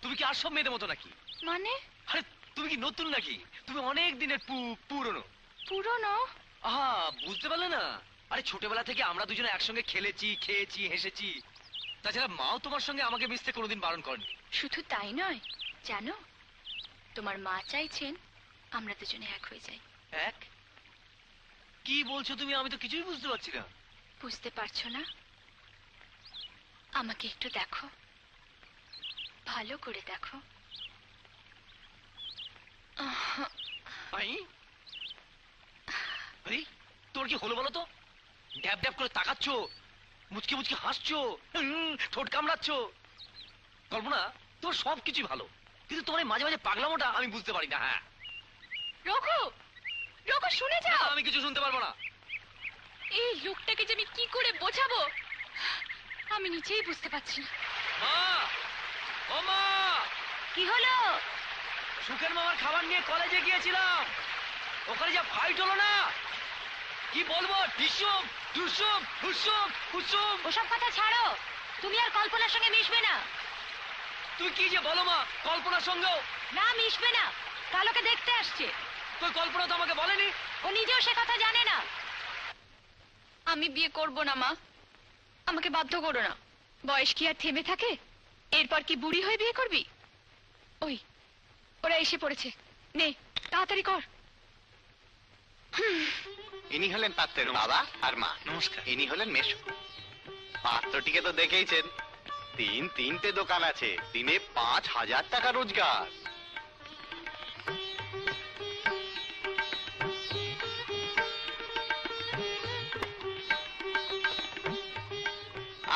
তুমি কি আর সব মেয়েদের মতো নাকি? মানে? আরে তুমি কি নতুন নাকি? তুমি অনেক দিনের পুরনো। পুরনো? আহা, বুঝতে পারলে না? আরে ছোটবেলা থেকে আমরা দুজনে একসঙ্গে খেলেছি, খেয়েছি, হেসেছি। তাছাড়া মাও তোমার সঙ্গে আমাকে মিশতে কোনোদিন বারণ করেনি। শুধু তাই নয়, জানো, তোমার মা চাইছেন আমরা দুজনে এক হয়ে যাই। এক? কি বলছো তুমি? আমি তো কিছুই বুঝতে পারছি না। বুঝতে পারছো না? আমাকে একটু দেখো, ভালো করে দেখো। আরে তোর কি হলো বলো তো? ড্যাব ড্যাব করে তাকাচ্ছ, মুচকে মুচকে হাসছো, ঠোঁট কামড়াচ্ছ। কল্পনা, তোর সব কিছুই ভালো, কিন্তু তোমার এই মাঝে মাঝে পাগলামোটা আমি বুঝতে পারি না। হ্যাঁ, রঘু, রঘু শুনে না, যাও। আমি কিছু শুনতে পারবো না। এই লোকটাকে যে আমি কি করে বোঝাবো আমি নিজেই বুঝতে পারছি না। মা, ও মা, কি হলো? সুখের মামার খাবার নিয়ে কলেজে গিয়েছিলাম, ওখানে যা ফাইট হলো না, কি বলবো, টিসুম টুসুম হুসুম হুসুম। ওসব কথা ছাড়ো, তুমি আর কল্পনার সঙ্গে মিশবে না। তুমি কি যে বলো মা, কল্পনার সঙ্গেও? না, মিশবে না। কালোকে দেখতে আসছে। তুই কল্পনা তো আমাকে বলেনি। ও নিজেও সে কথা জানে না। আমি বিয়ে করব না মা, আমাকে বাধ্য করো না। বয়স কি আর থেমে থাকে? এরপর কি বুড়ি হয়ে বিয়ে করবি? ওই ওরা এসে পড়েছে, নে তাড়াতাড়ি কর। ইনি হলেন পাত্রের বাবা আর মা। নমস্কার। ইনি হলেন মেশো। পাত্রটিকে তো দেখেইছেন, তিনটে দোকান আছে, দিনে 5,000 টাকা রোজগার।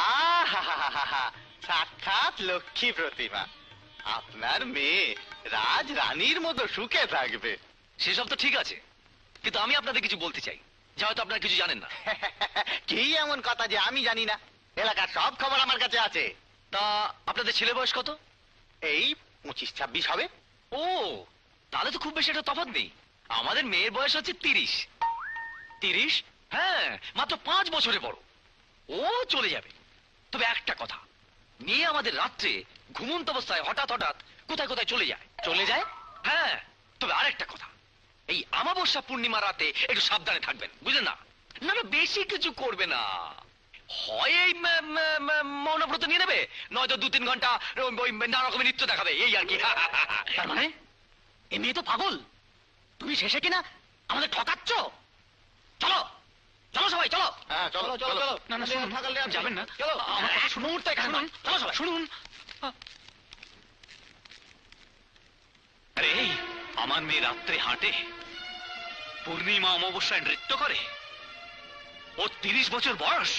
আহা, সাক্ষাৎ লক্ষ্মী প্রতিমা। আপনার মেয়ে রাজ রানীর মতো সুখে থাকবে। সেসব তো ঠিক আছে, কিন্তু আমি আপনাদের কিছু বলতে চাই, যা হয়তো আপনারা কিছু জানেন না। কি এমন কথা যে আমি জানি না? এলাকার সব খবর আমার কাছে আছে। তা আপনাদের ছেলে বয়স কত? এই 25-26 হবে। ও, তাহলে তো খুব বেশি একটা তফাৎ নেই। আমাদের মেয়ের বয়স হচ্ছে 30। 30? হ্যাঁ, মাত্র 5 বছরে বড়। ও চলে যাবে। তবে একটা কথা, মেয়ে আমাদের রাত্রে ঘুমন্ত অবস্থায় হঠাৎ হঠাৎ কোথায় কোথায় চলে যায়। চলে যায়? হ্যাঁ। তবে আরেকটা কথা, এই অমাবস্যা পূর্ণিমা রাতে একটু সাবধানে থাকবেন, বুঝলেন না? না না, বেশি কিছু করবে না। হয় এই মৌনব্রত নিয়ে নেবে, নয়তো 2-3 ঘন্টা ওই নানা রকমের নৃত্য দেখাবে, এই আর কি। তার মানে এ মেয়ে তো পাগল। তুমি শেষে কিনা আমাদের ঠকাচ্ছ। চলো চলো সবাই, চলো। হ্যাঁ, চলো চলো চলো। না না, শুনুন, যাবেন না। চলো, আমার কথা শুনুন, শুনুন, চলো সবাই শুনুন। আরে আমার মেয়ে রাত্রে হাঁটে, পূর্ণিমা অমাবস্যায় নৃত্য করে, ও 30 বছর বয়স।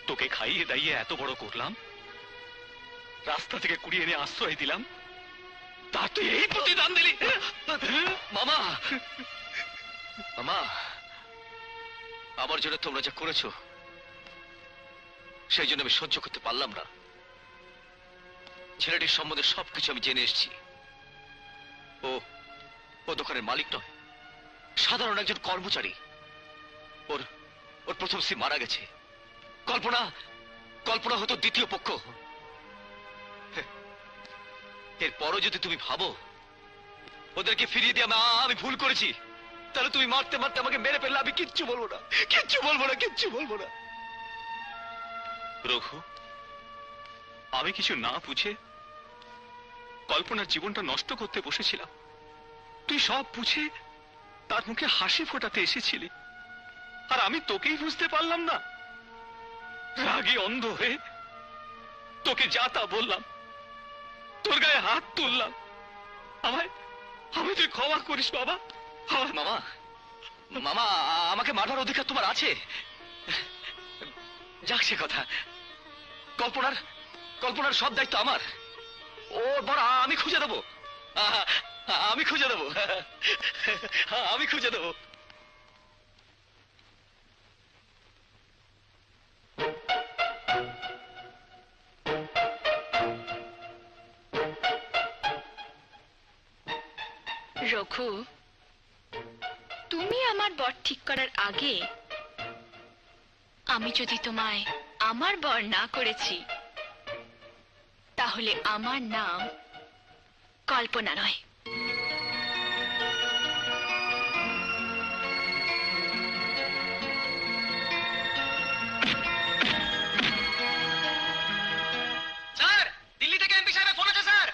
তোকে খাইয়ে দাইয়ে এত বড় করলাম, রাস্তা থেকে কুড়িয়ে এনে আশ্রয় দিলাম, তার তুই এই প্রতিদান দিলি? মামা, মামা, আমার জন্য তোমরা যা করেছো সেই জন্য আমি সহ্য করতে পারলাম না। ছেলেটির সম্বন্ধে সবকিছু আমি জেনে এসেছি। ও ও দোকানের মালিক নয়, সাধারণ একজন কর্মচারী। ওর ওর প্রথম স্ত্রী মারা গেছে। কল্পনা কল্পনা হতো দ্বিতীয় পক্ষ। এরপরও যদি তুমি ভাবো ওদেরকে ফিরিয়ে দিয়ে আমি ভুল করেছি, তাহলে তুমি মারতে মারতে আমাকে মেরে ফেললে আমি কিচ্ছু বলবো না, কিচ্ছু বলবো না, কিচ্ছু বলবো না। রঘু, আমি কিছু না বুঝে কল্পনার জীবনটা নষ্ট করতে বসেছিলাম। তুই সব বুঝে তার মুখে হাসি ফোটাতে এসেছিলি, আর আমি তোকেই বুঝতে পারলাম না। রাগী অন্ধ হয়ে তোকে যা তা বললাম, তোর গায়ে হাত তুললাম। আমায় তুই ক্ষমা করিস বাবা। মামা, মামা, আমাকে মারার অধিকার তোমার আছে? যাক সে কথা, কল্পনার সব দায়িত্ব আমার। ওর বড় আমি খুঁজে দেবো, আমি খুঁজে দেবো, আমি খুঁজে দেবো। রঘু, তুমি আমার বর ঠিক করার আগে আমি যদি তোমায় আমার বর না করেছি, তাহলে আমার নাম কল্পনা নয়। স্যার, দিল্লি থেকে এমপি সাহেবের ফোন আছে স্যার।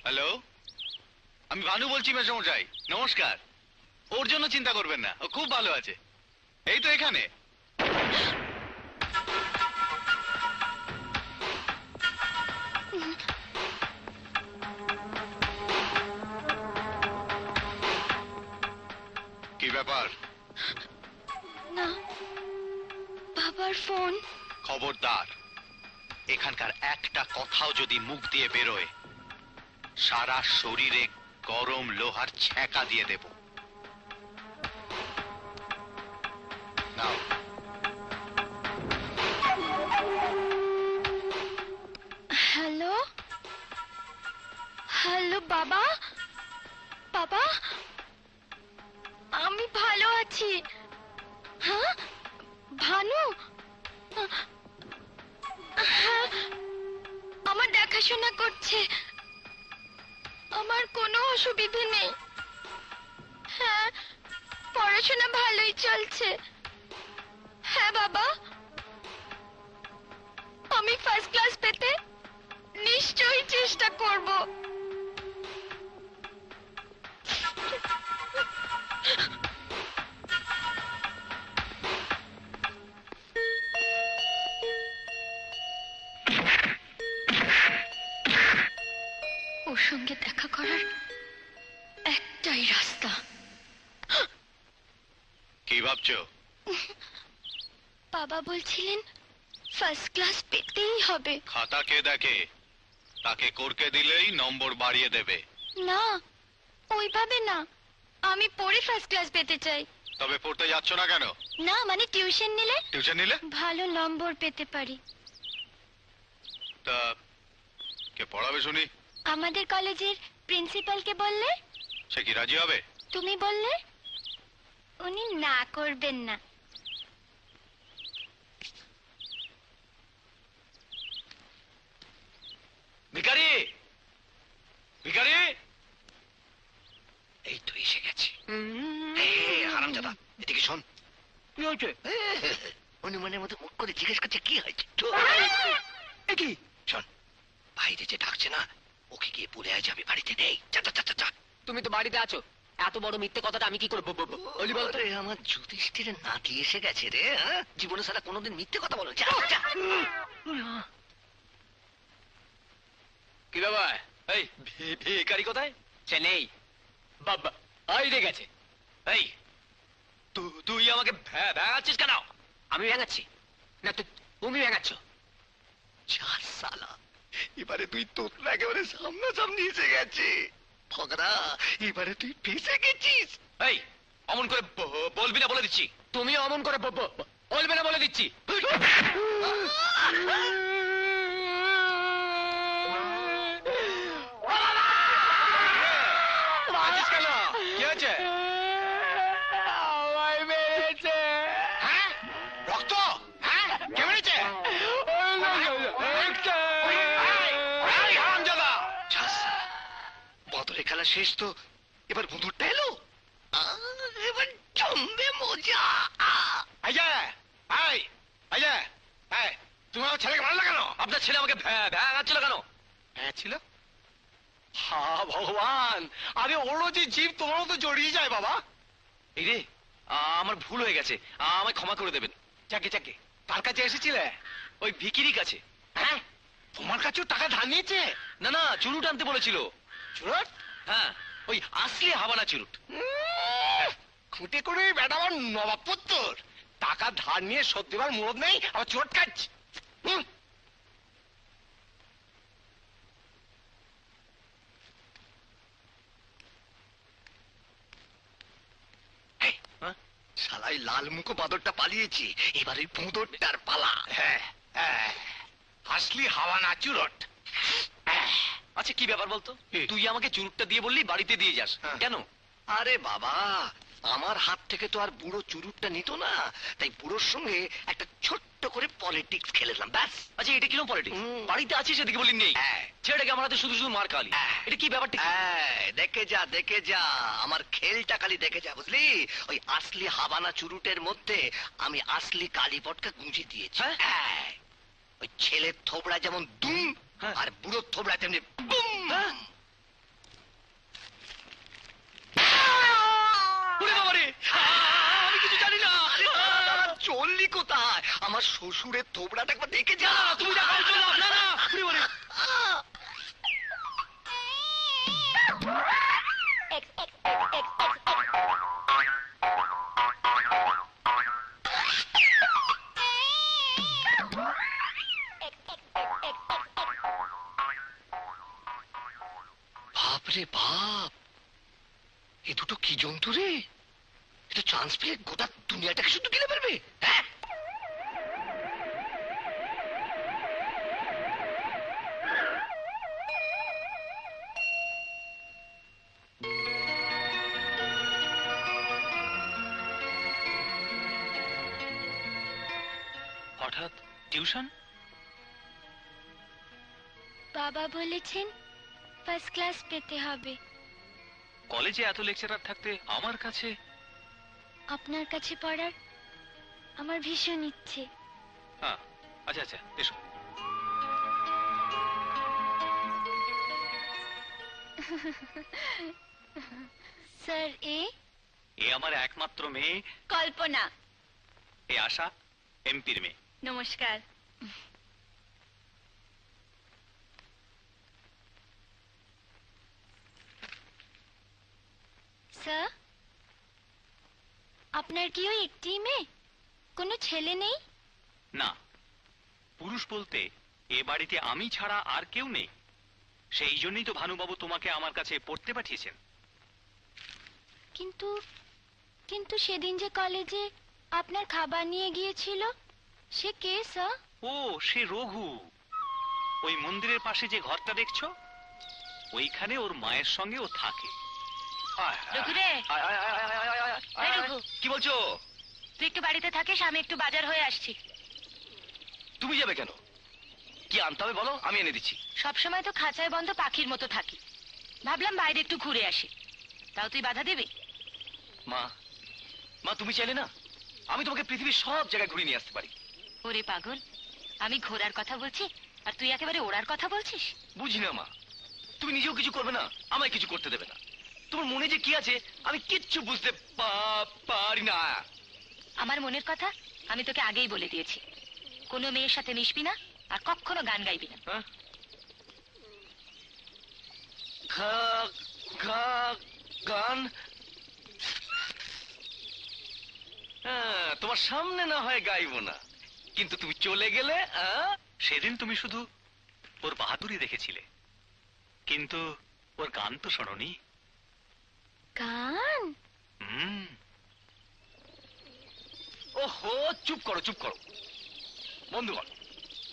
হ্যালো, আমি ভানু বলছি মেসমশাই, নমস্কার। ওর জন্য চিন্তা করবেন না, ও খুব ভালো আছে। এই তো এখানে। কি ব্যাপার? না, বাবার ফোন। খবরদার, এখানকার একটা কথাও যদি মুখ দিয়ে বেরোয়, সারা শরীরে গরম লোহার ছ্যাঁকা দিয়ে দেব। নাও। হ্যালো, হ্যালো বাবা। বাবা, আমি ভালো আছি। হ্যাঁ, ভানু। হ্যাঁ, আমার দেখাশোনা করছে, আমার কোনো অসুবিধে নেই। হ্যাঁ, পড়াশোনা ভালোই চলছে। হ্যাঁ বাবা, আমি ফার্স্ট ক্লাস পেতে নিশ্চয়ই চেষ্টা করব। ওর সঙ্গে দেখা করার একটাই রাস্তা। কি ভাবছো? বাবা বলছিলেন ফার্স্ট ক্লাস পেতেই হবে। খাতা কে দেখে? তাকে করকে দিলেই নম্বর বাড়িয়ে দেবে। না, ওইভাবে না, আমি পড়ে ফার্স্ট ক্লাস পেতে চাই। তবে পড়তে যাচ্ছ না কেন? না, মানে টিউশন নিলে টিউশন নিলে ভালো নম্বর পেতে পারি। তা কে পড়াবে শুনি? আমাদের কলেজের প্রিন্সিপালকে বললে? সে কি রাজি হবে? তুমি বললে উনি না করবেন না। ভিখারি, ভিখারি, এই তো এসে গেছে। হারামজাদা, এদিকে শোন। কি হয়েছে? অনুমানের মতো মুখ করে জিজ্ঞেস করছে কি হয়েছে। কি? শোন, বাইরে যে ডাকছে না, ওকে গিয়ে বলে আয় যে আমি বাড়িতে নেই। যা যা যা যা। তুমি তো বাড়িতে আছো, এত বড় মিথ্যে কথাটা আমি কি করে বলি বলতো? ওরে, আমার যুধিষ্ঠিরের নাতি এসে গেছে রে। হ্যাঁ? জীবনে সারা কোনোদিন মিথ্যে কথা বলো। যা যা। কি ব্যাপার? এই ভিখারি কোথায়? সে নেই, বাবা বাইরে গেছে। এই তুই আমাকে ভ্যাঙাচ্ছিস কেন? আমি ভেঙাচ্ছি না, তুমি ভেঙাচ্ছ। যা সালা, এবারে তুই তোতলা একেবারে সামনাসামনি এসে গেছে। ফকরা, এবারে তুই ফেসে গেছিস। এই অমন করে বলবি না বলে দিচ্ছি। তুমি অমন করে বলবে না বলে দিচ্ছি। আছিস কেন? কি হয়েছে? আমায় মেরেছে। হ্যাঁ? রক্ত? হ্যাঁ? কে মেরেছে? এই হারামজাদা! যা সালা, বদরে খেলা শেষ তো, এবার বন্ধুরটা এলো। এবার জমবে মজা। এই যে, তুমি আমার ছেলেকে মারলে কেন? আপনার ছেলে আমাকে ভ্যাঙাচ্ছিল কেন? হ্যাঁ ছিল। হা ভগবান, আরে ওরও যে জীব তোমারও তো জড়িয়ে যায় বাবা। এই রে, আমার ভুল হয়ে গেছে, আমায় ক্ষমা করে দেবেন। যাকে যাকে, কার কাছে এসেছিলে? ওই ভিকিরির কাছে। হ্যাঁ, তোমার কাছেও টাকা ধার নিয়েছে? না না, চুরুট আনতে বলেছিল। চুরট? হ্যাঁ, ওই আসলে হাবানা চুরুট। খুঁটে করে বেটা আমার নবাব পুত্তর, টাকা ধার নিয়ে শোধ দেবার মুরদ নেই, আবার চোট কাটছে। শালাই লাল মুখো বাদরটা পালিয়েছে, এবার ওই পুঁদরটার পালা। হ্যাঁ আসলি হাওয়ানা চুরট। আচ্ছা কি ব্যাপার বলতো, তুই আমাকে চুরুটটা দিয়ে বললি বাড়িতে দিয়ে যাস, কেন? আরে বাবা, আমার হাত থেকে তো আর বুড়ো চুরুটটা নিত না, তাই বুড়োর সঙ্গে একটা ছোট্ট করে পলিটিক্স খেলেছিলাম, ব্যাস। আচ্ছা এটা কিরকম পলিটিক্স? বাড়িতে আছিস এদিকে বলি নেই, ছেলেটাকে আমার হাতে শুধু শুধু মার খালি, এটা কি ব্যাপারটা? দেখে যা দেখে যা, আমার খেলটা খালি দেখে যা, বুঝলি? ওই আসলি হাবানা চুরুটের মধ্যে আমি আসলি কালীপটকা গুঁজে দিয়েছি। ওই ছেলের থোবড়া যেমন দুম, আর বুড়োর থোবড়া তেমনি বুম। আমি কিছু জানি না। চললি কোথায়? আমার শ্বশুরের থোবড়াটা একবার দেখে যা। তুমি যা করছো না, না না বাপরে বাপ, এ দুটো কি জন্তু রে? এটা চান্স পেয়ে গোটা দুনিয়াটাকে শুধু গিলে ফেলবে। হ্যাঁ, হঠাৎ টিউশন? বাবা বলেছেন ফার্স্ট ক্লাস পেতে হবে। কলেজে এত লেকচারার থাকতে আমার কাছে? আপনার কাছে পড়ার আমার ভীষণ ইচ্ছে। হ্যাঁ আচ্ছা আচ্ছা এসো। স্যার, এ আমার একমাত্র মেয়ে কল্পনা। এ আশা, এমপির মেয়ে। নমস্কার। স্যার, আপনার কি ওই একটি মেয়ে, কোনো ছেলে নেই? না, পুরুষ বলতে এ বাড়িতে আমি ছাড়া আর কেউ নেই। সেই জন্যই তো ভানুবাবু তোমাকে আমার কাছে পড়তে পাঠিয়েছেন। কিন্তু কিন্তু সেদিন যে কলেজে আপনার খাবার নিয়ে গিয়েছিল, সে কে স্যার? ও, সে রঘু। ওই মন্দিরের পাশে যে ঘরটা দেখছো, ওইখানে ওর মায়ের সঙ্গে ও থাকে। রঘু রে। আয়, আয়, আয়, আয়, আয়, আয়, আয়, এই আয়। রঘু। কি বলছো? তুই একটু বাড়িতে থাকিস, আমি একটু বাজার হয়ে আসছি। তুমি যাবে কেন? কি আনতে হবে বলো, আমি এনে দিচ্ছি। সবসময় তো খাঁচায় বন্ধ পাখির মতো থাকি, ভাবলাম বাইরে একটু ঘুরে আসি। তাও তুই বাধা দিবি? মা, মা তুমি চাইলে না আমি তোমাকে পৃথিবীর সব জায়গায় ঘুরিয়ে নিয়ে আসতে পারি। ওরে পাগল, আমি ঘোরার কথা বলছি আর তুই একেবারে ওড়ার কথা বলছিস। বুঝি না মা, তুমি নিজেও কিছু করবে না, আমায় কিছু করতে দেবে না। তোমার মনে যে কি আছে আমি কিচ্ছু বুঝতে পারি না। আমার মনের কথা আমি তোকে আগেই বলে দিয়েছি, কোনো মেয়ের সাথে মিশবি না আর কখনো গান গাইবি না। গান? তোমার সামনে না হয় গাইবো না, কিন্তু তুমি চলে গেলে। সেদিন তুমি শুধু ওর বাহাদুরি দেখেছিলে, কিন্তু ওর গান তো শোনোনি। গান? ওহো, চুপ করো চুপ করো। বন্ধুগণ,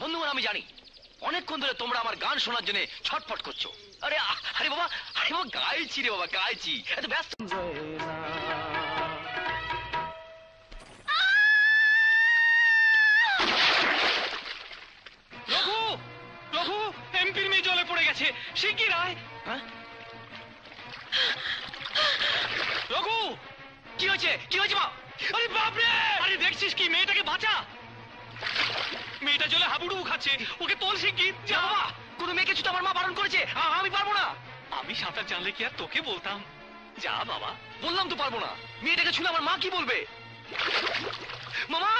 বন্ধুগণ, আমি জানি অনেকক্ষণ ধরে তোমরা আমার গান শোনার জন্য ছটফট করছো। আরে আরে বাবা, আরে বাবা, গাইছি রে বাবা, গাইছি। এত ব্যস্ত। রঘু, রঘু, এমপির মেয়ে জলে পড়ে গেছে, শিগগির আয়। রঘু, কি হয়েছে? কি হয়েছে মা? আরে বাপরে! আরে দেখছিস কি, মেয়েটাকে বাঁচা। মেয়েটা জলে হাবুডুবু খাচ্ছে, ওকে তোল শিগগির। যা বাবা, কোনো মেয়েকে ছুটে আমার মা বারণ করেছে, আমি পারবো না। আমি সাঁতার জানলে কি আর তোকে বলতাম? যা বাবা। বললাম তো পারবো না, মেয়েটাকে ছুলে আমার মা কি বলবে? মামা,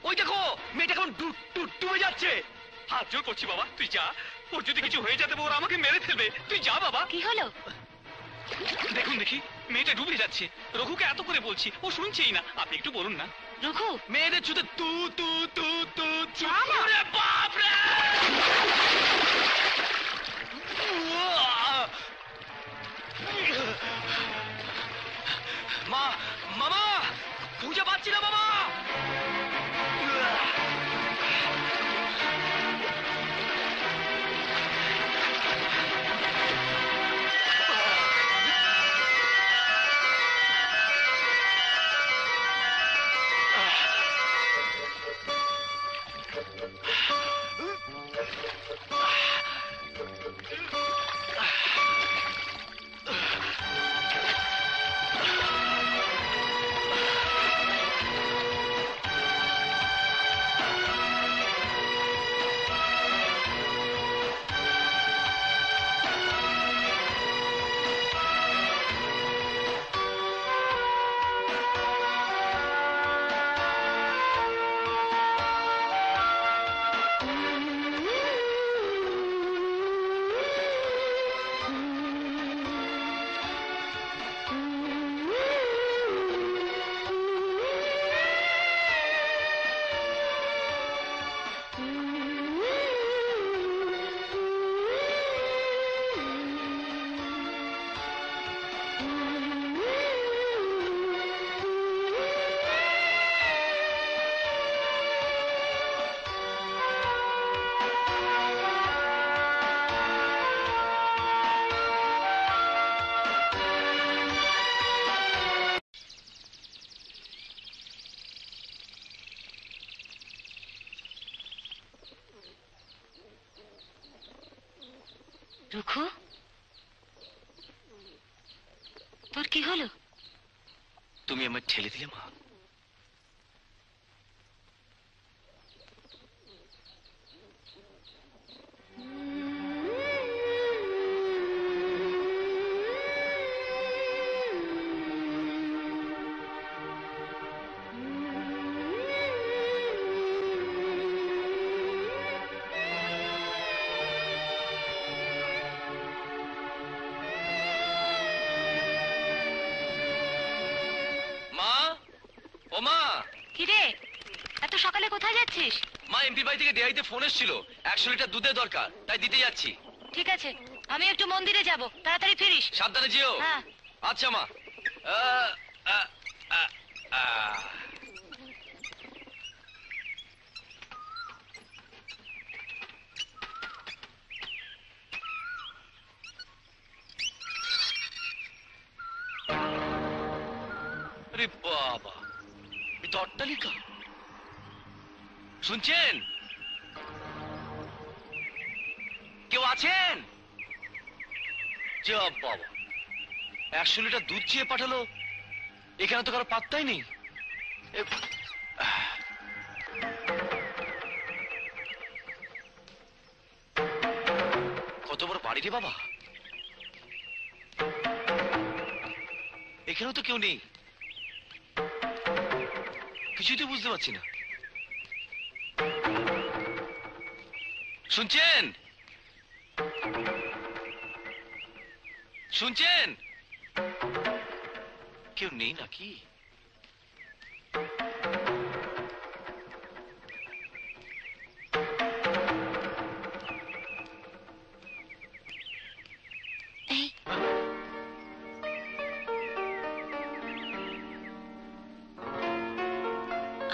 ওই দেখো মেয়েটা কেমন ডুবে যাচ্ছে। হাত জোর করছি বাবা, তুই যা। ওর যদি কিছু হয়ে যেতে, ওরা আমাকে মেরে ফেলবে। তুই যা বাবা। কি হলো? দেখুন দেখি, মেয়েটা ডুবে যাচ্ছে। রঘুকে এত করে বলছি, ও শুনছেই না। আপনি একটু বলুন না। রঘু, মেয়েদের ছুতে তু তু তু তু তু। মামা! ওরে বাপ রে! মা, মামা, খুঁজে পাচ্ছি না মামা। রঘু, তোর কি হলো? তুমি আমায় ঠেলে দিলে মা। ও মা, কিরে, এত সকালে কোথায় যাচ্ছিস? মা এমপি বাড়ি থেকে ডেয়ারিতে ফোন এসেছিল, 100 লিটার দুধের দরকার, তাই দিতে যাচ্ছি। ঠিক আছে, আমি একটু মন্দিরে যাব, তাড়াতাড়ি ফিরিস। সাবধানে যেও। হ্যাঁ। আচ্ছা মা। আরে বাবা, এই তো অট্টালিকা। শুনছেন? কেউ আছেন? যা বাবা, 100 লিটার দুধ চেয়ে পাঠালো, এখানে তো কারো পাত্তাই নেই। কত বড় বাড়ি রে বাবা, এখানেও তো কেউ নেই। কিছুই তো বুঝতে পারছি না। শুনছেন? শুনছেন? কেউ নেই নাকি?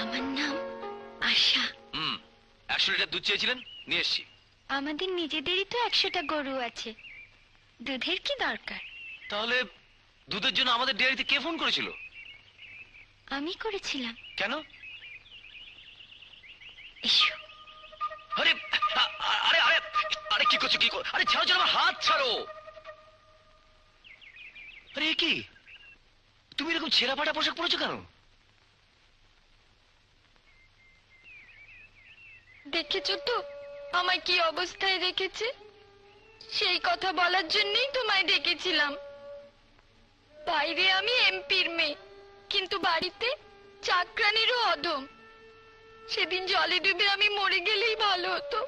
আমার নাম আশা। 100 লিটার দুধ চেয়েছিলেন, নিয়ে এসছি। আমাদের নিজেদেরই তো 100টা গরু আছে, দুধের কি দরকার? তাহলে দুধের জন্য আমাদের ডেয়ারিতে কে ফোন করেছিল? আমি করেছিলাম। কেন? এসো। আরে আরে আরে আরে কি করছো, কি করো? আরে ছাড়ো ছাড়ো, আমার হাত ছাড়ো। আরে কি তুমি এরকম ছেঁড়া ফাটা পোশাক পরেছো কেন? দেখেছো তো আমায় কি অবস্থায় রেখেছে? সেই কথা বলার জন্যই তোমায় ডেকেছিলাম। বাইরে আমি এমপির মেয়ে, কিন্তু বাড়িতে চাকরানিরও অধম। সেদিন জলে ডুবে আমি মরে গেলেই ভালো হতো।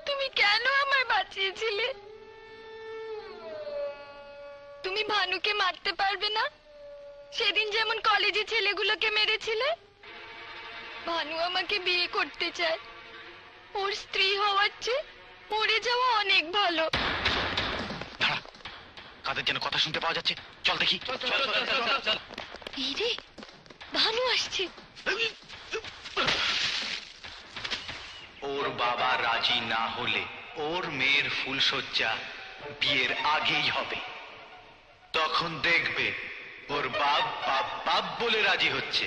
তুমি কেন আমায় বাঁচিয়েছিলে? তুমি ভানুকে মারতে পারবে না? সেদিন যেমন কলেজে ছেলেগুলোকে মেরেছিলে। ভানু আমাকে বিয়ে করতে চায়। ওর স্ত্রী হওয়ার চেয়ে মরে যাওয়া অনেক ভালো। দাঁড়া, কাদের যেন কথা শুনতে পাওয়া যাচ্ছে। চল দেখি। এই রে, ভানু আসছে। ওর বাবা রাজি না হলে ওর মেয়ের ফুলশয্যা বিয়ের আগেই হবে। তখন দেখবে ওর বাপ বাপ বাপ বলে রাজি হচ্ছে।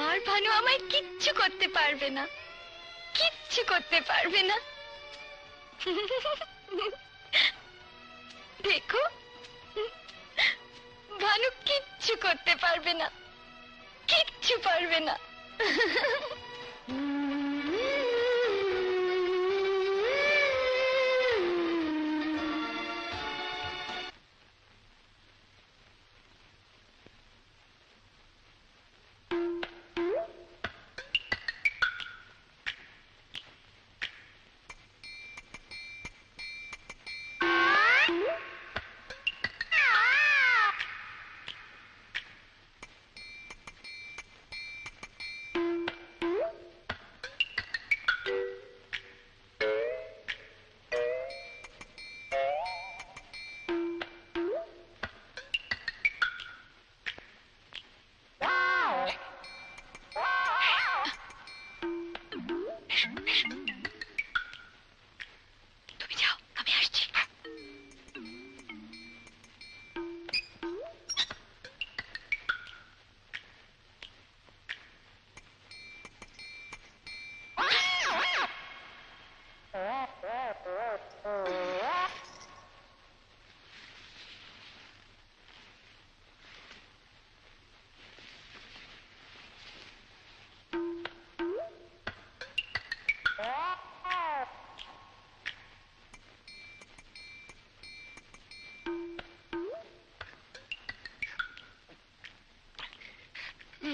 আর ভানু আমায় কিচ্ছু করতে পারবে না, কিচ্ছু করতে পারবে না। দেখো, ভানু কিচ্ছু করতে পারবে না, কিচ্ছু পারবে না। তুমি যাও, আমি আসছি।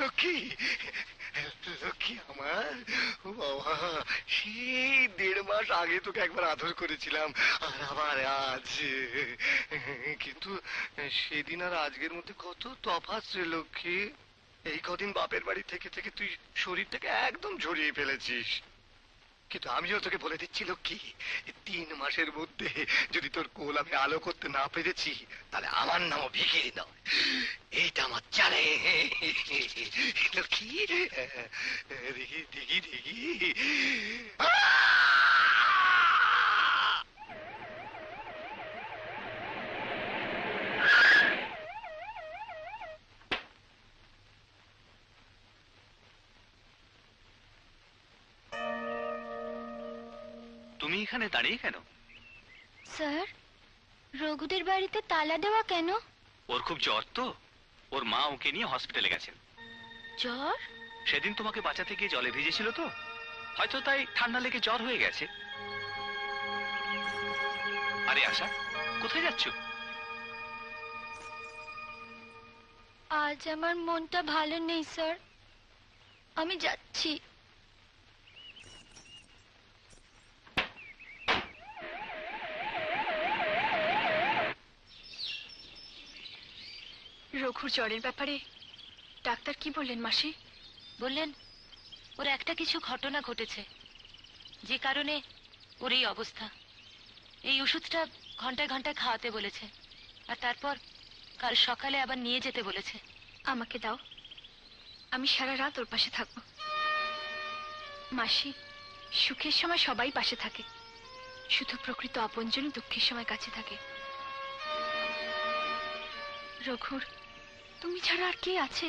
লক্ষ্মী, লক্ষ্মী আমার, ও বাবা, সেই 1.5 মাস আগে তোকে একবার আদর করেছিলাম, আর আবার আজ। কিন্তু সেদিন আর আজকের মধ্যে কত তফাৎ রে লক্ষ্মী। এই কদিন বাপের বাড়ি থেকে থেকে তুই শরীরটাকে একদম ঝরিয়ে ফেলেছিস। কিন্তু আমিও তোকে বলে দিচ্ছি লক্ষ্মী, 3 মাসের মধ্যে যদি তোর কোল আমি আলো করতে না পেরেছি, তাহলে আমার নামও ভিখিরি নয়, এইটা আমার জানে। লক্ষ্মী, দেখি দেখি দেখি। তুমি এখানে দাঁড়িয়ে কেন? স্যার, রঘুদের বাড়িতে তালা দেওয়া কেন? ওর খুব জ্বর তো, ওর মা ওকে নিয়ে হসপিটালে গেছেন। জ্বর? সেদিন তোমাকে বাঁচাতে গিয়ে জলে ভিজেছিল তো, হয়তো তাই ঠান্ডা লেগে জ্বর হয়ে গেছে। আরে আশা, কোথায় যাচ্ছ? আজ আমার মনটা ভালো নেই স্যার, আমি যাচ্ছি। রঘুর জ্বরের ব্যাপারে ডাক্তার কি বললেন মাসি? বললেন ওর একটা কিছু ঘটনা ঘটেছে, যে কারণে ওর এই অবস্থা। এই ওষুধটা ঘন্টায় ঘন্টায় খাওয়াতে বলেছে, আর তারপর কাল সকালে আবার নিয়ে যেতে বলেছে। আমাকে দাও, আমি সারা রাত ওর পাশে থাকবো। মাসি, সুখের সময় সবাই পাশে থাকে, শুধু প্রকৃত আপনজনই দুঃখের সময় কাছে থাকে। রঘুর তুমি ছাড়া আর কে আছে?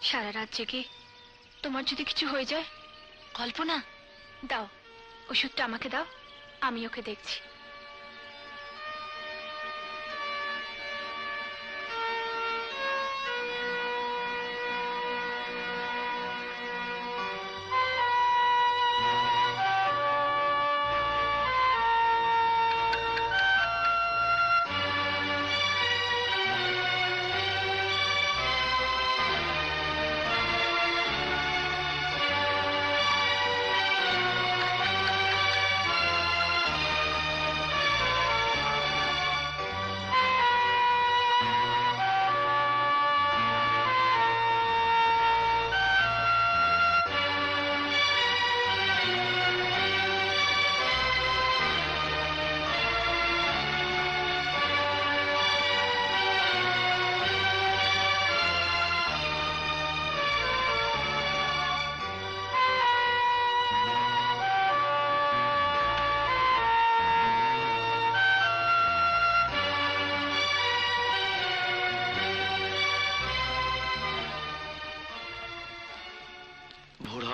সারা রাত জেগে তোমার যদি কিছু হয়ে যায়। কল্পনা, দাও ওষুধটা, আমাকে দাও, আমি ওকে দেখছি।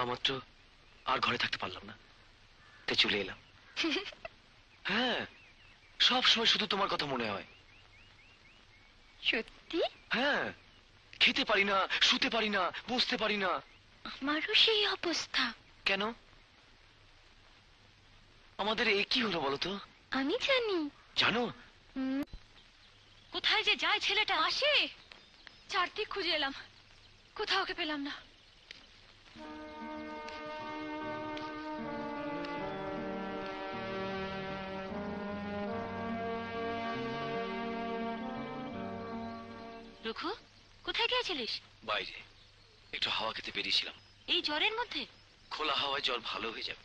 পাওয়া মাত্র আর ঘরে থাকতে পারলাম না, তাই চলে এলাম। হ্যাঁ, সব সময় শুধু তোমার কথা মনে হয়। সত্যি? হ্যাঁ, খেতে পারি না, শুতে পারি না, বসতে পারি না। আমারও সেই অবস্থা। কেন? আমাদের এ কি হলো বলো তো? আমি জানি। জানো? কোথায় যে যায় ছেলেটা? আসে, চারদিক খুঁজে এলাম, কোথাও ওকে পেলাম না। রঘু, কোথায় গিয়েছিলিস? বাইরে একটু হাওয়া খেতে বেরিয়েছিলাম। এই জ্বরের মধ্যে? খোলা হাওয়ায় জ্বর ভালো হয়ে যাবে।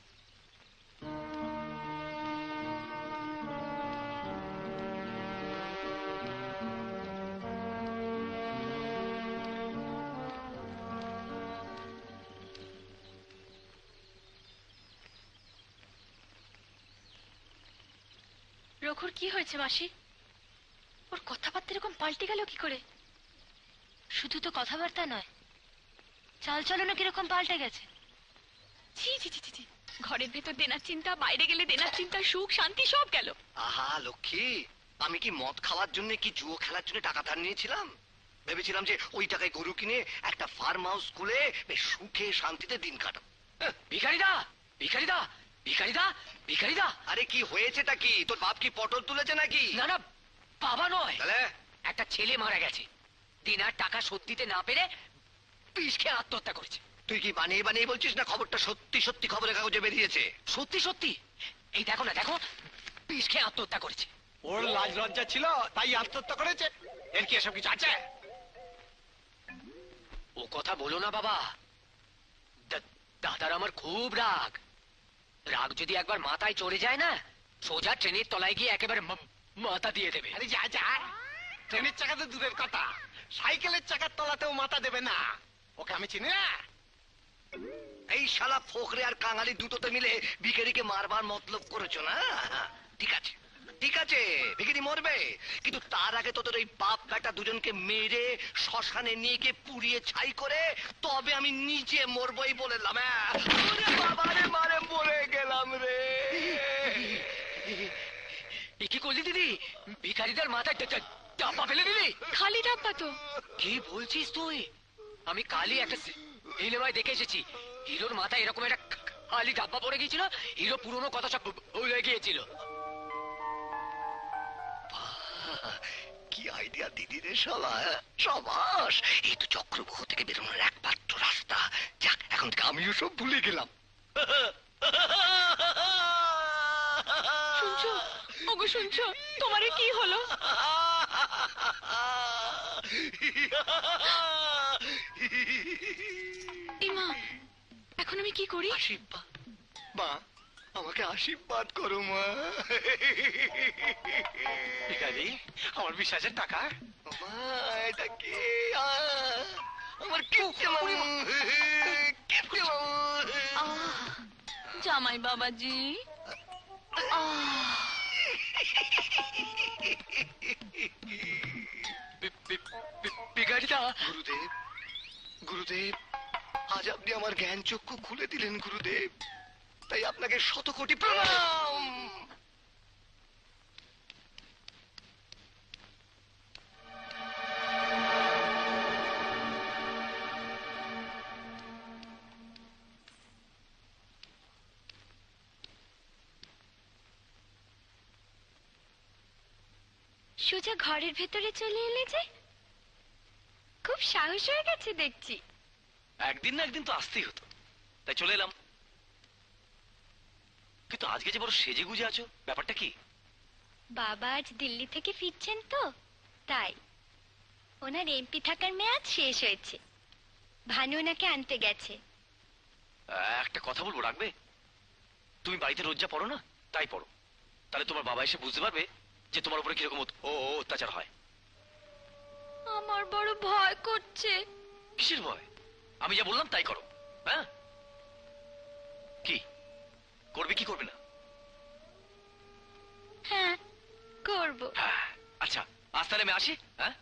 রঘুর কি হয়েছে মাসি? ওর কথাবার্তা এরকম পাল্টে গেল কি করে? শুধু তো কথাবার্তা নয়, চাল চলনও কিরকম পাল্টে গেছে। ছি ছি ছি ছি ছি। ঘরের ভেতর দেনার চিন্তা, বাইরে গেলে দেনার চিন্তা, সুখ শান্তি সব গেল। আহা লক্ষ্মী, আমি কি মদ খাওয়ার জন্য কি জুয়ো খেলার জন্য টাকা ধার নিয়েছিলাম? ভেবেছিলাম যে ওই টাকায় গরু কিনে একটা ফার্ম হাউস খুলে বেশ সুখে শান্তিতে দিন কাটাবো। ভিখারিদা, ভিখারিদা, ভিখারিদা, ভিখারিদা। আরে কি হয়েছেটা কি? তোর বাপ কি পটল তুলেছে নাকি? না না, বাবা নয়, তাহলে একটা ছেলে মারা গেছে। দিনার টাকা শোধ দিতে না পেরে বিষ খেয়ে আত্মহত্যা করেছে। তুই কি বানিয়ে বানিয়ে বলছিস না খবরটা সত্যি সত্যি খবরের কাগজে বেরিয়েছে? সত্যি সত্যি, এই দেখো না, দেখো, বিষ খেয়ে আত্মহত্যা করেছে। ওর লাজ লজ্জা ছিল তাই আত্মহত্যা করেছে। এর কি এসব কিছু আছে? ও কথা বলো না বাবা, দাদার আমার খুব রাগ। রাগ যদি একবার মাথায় চড়ে যায় না, সোজা ট্রেনের তলায় গিয়ে একেবারে মাথা দিয়ে দেবে। আরে যা যা, ট্রেনের চাকা তো দূরের কথা, সাইকেলের চাকার তলাতেও মাথা দেবে না। ওকে আমি চিনি না। এই শালা ফোকরে আর কাঙালি দুটোতে মিলে ভিখারিকে মারবার মতলব করেছো না? ঠিক আছে ঠিক আছে, ভিখারি মরবে, কিন্তু তার আগে তোদের ওই বাপ বেটা দুজনকে মেরে শ্মশানে নিয়ে গিয়ে পুড়িয়ে ছাই করে তবে আমি নিজে মরবই বলেলাম। বাবা রে, মারে মরে গেলাম রে। এ কি করলি দিদি? ভিখারিদের মাথায় চাপা ফেলে দিলি? খালি ডাব্বা তো। কি বলছিস তুই? আমি কালই একটা সিনেমায় দেখে এসেছি, হিরোর মাথায় এরকম একটা খালি ডাব্বা পড়ে গিয়েছিল, হিরো পুরনো কথা সব ভুলে গিয়েছিল। কি আইডিয়া দিদি রে শালা, সাবাস। এই তো চক্রবহ থেকে বেরোনোর একমাত্র রাস্তা। যাক, এখন থেকে আমিও সব ভুলে গেলাম। শুনছো ওগো, শুনছো? তোমারে কি হলো? ইমা, এখন আমি কি করি? আশীর্বাদ মা, আমাকে আশীর্বাদ করো মা। ভিখারি, আমার 20,000 টাকা। মা, এটা কি? আমার কিপ্টে মামু, কিপ্টে মামু। জামাই বাবাজি। ভিখারিদা। গুরুদেব, গুরুদেব, আজ আপনি আমার জ্ঞান চক্ষু খুলে দিলেন গুরুদেব, তাই আপনাকে শত কোটি প্রণাম। সোজা ঘরের ভেতরে চলে এলে যে? খুব সাহস হয়ে গেছে দেখছি। একদিন না একদিন তো আসতেই হতো, তাই চলে এলাম। কিন্তু আজকে যে বড় সেজে গুজে আছো, ব্যাপারটা কি? বাবা আজ দিল্লি থেকে ফিরছেন তো, তাই। ওনার এমপি থাকার মেয়াদ শেষ হয়েছে, ভানু ওনাকে আনতে গেছে। একটা কথা বলবো, রাখবে? তুমি বাড়িতে রোজ যা পড়ো না, তাই পড়ো, তাহলে তোমার বাবা এসে বুঝতে পারবে যে তোমার উপরে কিরকম অত্যাচার হয়। আমার বড় ভয় করছে। কিসের ভয়? আমি যা বললাম তাই করো। হ্যাঁ, কি করবে কি করবে না? হ্যাঁ, করব। হ্যাঁ, আচ্ছা, আজ তাহলে আমি আসি। হ্যাঁ,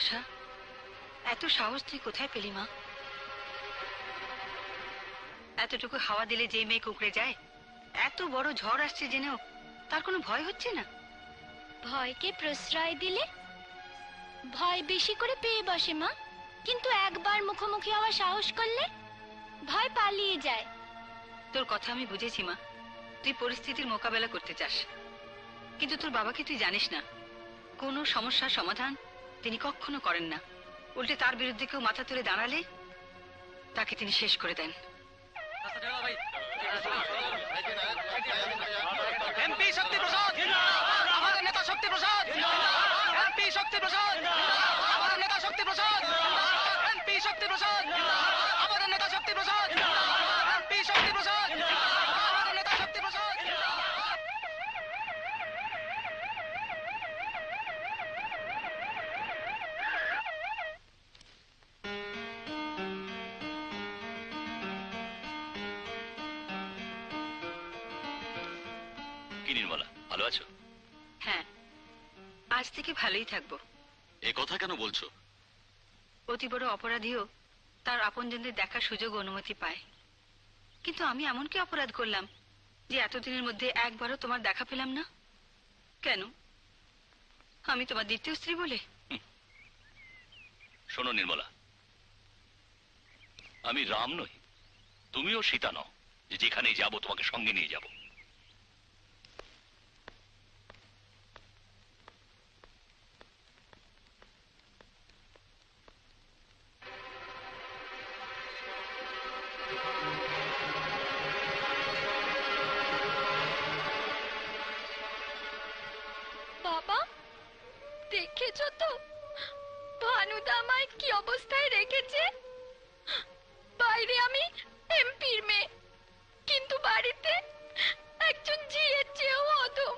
আশা, এত সাহস তুই কোথায় পেলি মা? এতটুকু হাওয়া দিলে যে মেয়ে কুঁকড়ে যায়, এত বড় ঝড় আসছে জেনেও তার কোনো ভয় হচ্ছে না? ভয়কে প্রশ্রয় দিলে ভয় বেশি করে পেয়ে বসে মা। কিন্তু একবার মুখোমুখি হওয়ার সাহস করলে ভয় পালিয়ে যায়। তোর কথা আমি বুঝেছি মা, তুই পরিস্থিতির মোকাবেলা করতে চাস, কিন্তু তোর বাবাকে তুই জানিস না, কোনো সমস্যার সমাধান তিনি কখনো করেন না। উল্টে তার বিরুদ্ধে কেউ মাথা তুলে দাঁড়ালে তাকে তিনি শেষ করে দেন। এমপি শক্তি প্রসাদ, আমাদের নেতা শক্তি প্রসাদ, এমপি শক্তি প্রসাদ, আমাদের নেতা শক্তি প্রসাদ, এমপি শক্তি প্রসাদ, আমাদের নেতা শক্তি প্রসাদ, এমপি শক্তি প্রসাদ, আমাদের নেতা শক্তি প্রসাদ। কি নির্মলা, ভালো আছো? হ্যাঁ, আজ থেকে ভালোই থাকবো। এ কথা কেন বলছো? অতি বড় অপরাধীও তার আপনজনদের দেখার সুযোগ ও অনুমতি পায়, কিন্তু আমি এমন কি অপরাধ করলাম যে এতদিনের মধ্যে একবারও তোমার দেখা পেলাম না? কেন? আমি তোমার দ্বিতীয় স্ত্রী বলে? শোনো নির্মলা, আমি রাম নই, তুমিও সীতা নও যে যেখানেই যাবো তোমাকে সঙ্গে নিয়ে যাব। বাবা, দেখেছো তো ভানুদা আমায় কি অবস্থায় রেখেছে? বাইরে আমি এমপির মেয়ে, কিন্তু বাড়িতে একজন ঝিয়ের চেয়েও অধম।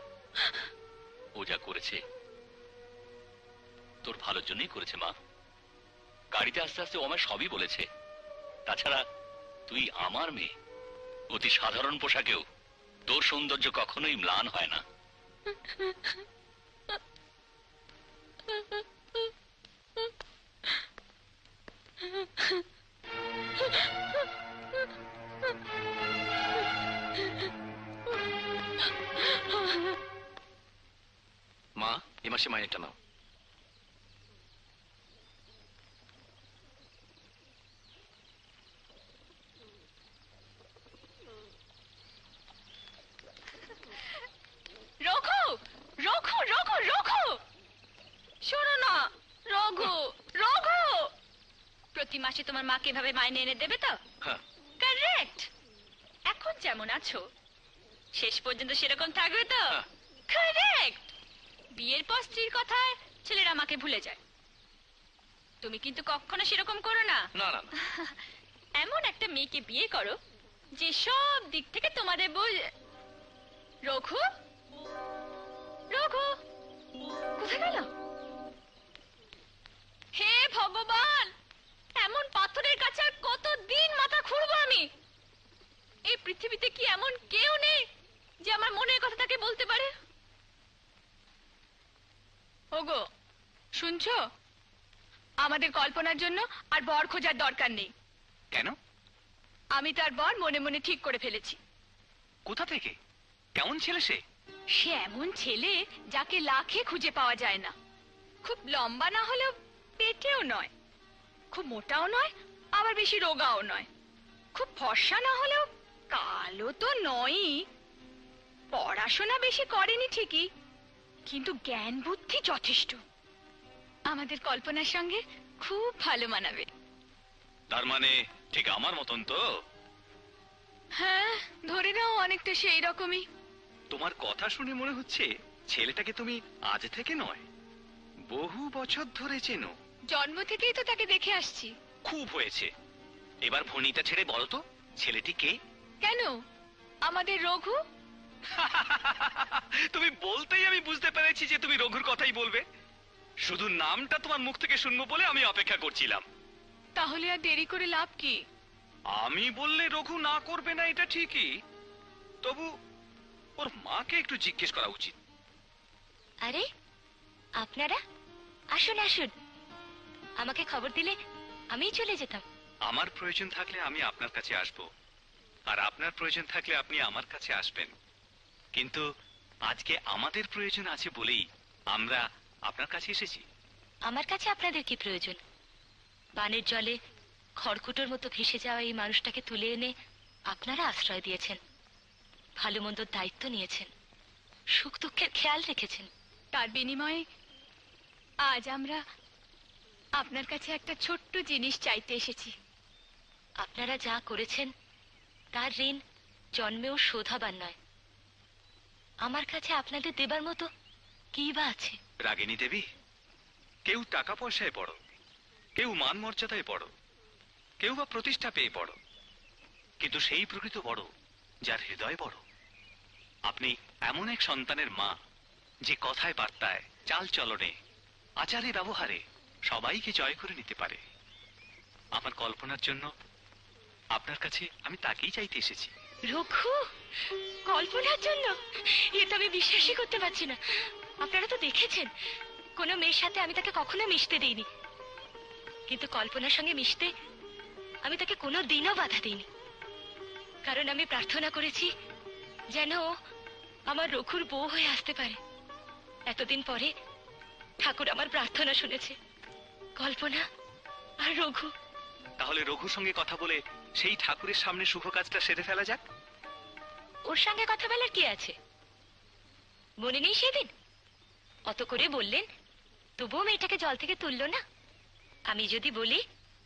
ও যা করেছে তোর ভালোর জন্যই করেছে মা। গাড়িতে আস্তে আস্তে ও আমায় সবই বলেছে। তাছাড়া তুই আমার মেয়ে, অতি সাধারণ পোশাকেও তোর সৌন্দর্য কখনোই ম্লান হয় না। মা, এ মাসে মাইনেটা নাও। রঘু, রঘু, রঘু, রঘু, শোনো না। রঘু, রঘু, প্রতি মাসে তোমার মাকে এভাবে মাইনে এনে দেবে তো? হ্যাঁ। কারেক্ট। এখন যেমন আছো শেষ পর্যন্ত সেরকম থাকবে তো? হ্যাঁ। কারেক্ট। বিয়ের পর স্ত্রীর কথায় ছেলেরা আমাকে ভুলে যায়, তুমি কিন্তু কখনো সেরকম করো না। না না না। এমন একটা মেয়েকে বিয়ে করো যে সব দিক থেকে তোমাদের রঘু, রঘু কোথায় গেল? হে ভগবান, এমন পাথরের কাছে আর কতদিন মাথা খুঁড়বো আমি? এই পৃথিবীতে কি এমন কেউ নেই যে আমার মনের কথা তাকে বলতে পারে? ওগো, শুনছো? আমাদের কল্পনার জন্য আর বর খোঁজার দরকার নেই। কেন? আমি তার বর মনে মনে ঠিক করে ফেলেছি। কোথা থেকে? কেমন ছেলে সে? সে এমন ছেলে যাকে লাখে খুঁজে পাওয়া যায় না। খুব লম্বা না হলেও পেটেও নয়, খুব মোটাও নয়, আবার বেশি রোগাও নয়, খুব ফর্সা না হলেও কালো তো নয়ই। পড়াশোনা বেশি করেনি ঠিকই, কিন্তু জ্ঞান বুদ্ধি যথেষ্ট। আমাদের কল্পনার সঙ্গে খুব ভালো মানাবে। তার মানে ঠিক আমার মতন তো? হ্যাঁ, ধরে নাও অনেকটা সেই রকমই। তোমার কথা শুনে মনে হচ্ছে ছেলেটাকে তুমি আজ থেকে নয়, বহু বছর ধরে চেনো। জন্ম থেকেই তো তাকে দেখে আসছি। খুব হয়েছে, এবার ফণিটা ছেড়ে বলো তো ছেলেটি কে? কেন, আমাদের রঘু। তুমি বলতেই আমি বুঝতে পেরেছি যে তুমি রঘুর কথাই বলবে। শুধু নামটা তোমার মুখ থেকে শুনবো বলে আমি অপেক্ষা করছিলাম। তাহলে আর দেরি করে লাভ কি? আমি বললে রঘু না করবে না এটা ঠিকই, তবু ওর মাকে একটু জিজ্ঞেস করা উচিত। আরে আপনারা আসুন আসুন, আমাকে খবর দিলে আমিই চলে যেতাম। আমার প্রয়োজন থাকলে আমি আপনার কাছে আসব, আর আপনার প্রয়োজন থাকলে আপনি আমার কাছে আসবেন। কিন্তু আজকে আমাদের প্রয়োজন আছে বলেই আমরা আপনার কাছে এসেছি। আমার কাছে আপনাদের কি প্রয়োজন? বানের জলে খড়কুটোর মতো ভেসে যাওয়া এই মানুষটাকে তুলে এনে আপনারা আশ্রয় দিয়েছেন, ভালো মন্দর দায়িত্ব নিয়েছেন, সুখ দুঃখের খেয়াল রেখেছেন। তার বিনিময়ে আজ আমরা আপনার কাছে একটা ছোট্ট জিনিস চাইতে এসেছি। আপনারা যা করেছেন তার ঋণ জন্মেও শোধাবার নয়। আমার কাছে আপনাদের দেবার মতো কি বা আছে? রাগিনী দেবী, কেউ টাকা পয়সায় বড়, কেউ মান মর্যাদায় বড়, কেউ বা প্রতিষ্ঠা পেয়ে বড়, কিন্তু সেই প্রকৃত বড় যার হৃদয় বড়। আপনি এমন এক সন্তানের মা যে কথায় বার্তায়, চাল চলনে, আচারে ব্যবহারে সবাইকে জয় করে নিতে পারে। আমার কল্পনার জন্য আপনার কাছে আমি তাকেই চাইতে এসেছি। রঘু, কল্পনার জন্য? এ তো আমি বিশ্বাসই করতে পারছি না। আপনারা তো দেখেছেন কোনো মেয়ের সাথে আমি তাকে কখনো মিশতে দিইনি, কিন্তু কল্পনার সঙ্গে মিশতে আমি তাকে কোনো দিনও বাধা দিইনি। কারণ আমি প্রার্থনা করেছি যেন ও আমার রঘুর বউ হয়ে আসতে পারে। এতদিন পরে ঠাকুর আমার প্রার্থনা শুনেছে। কল্পনা আর রঘু। তাহলে রঘুর সঙ্গে কথা বলে সেই ঠাকুরের সামনে শুভ কাজটা সেরে ফেলা যাক। ওর সঙ্গে কথা বলার কি আছে? মনে নেই সেদিন অত করে বললেন, তবুও মেয়েটাকে জল থেকে তুললো না। আমি যদি বলি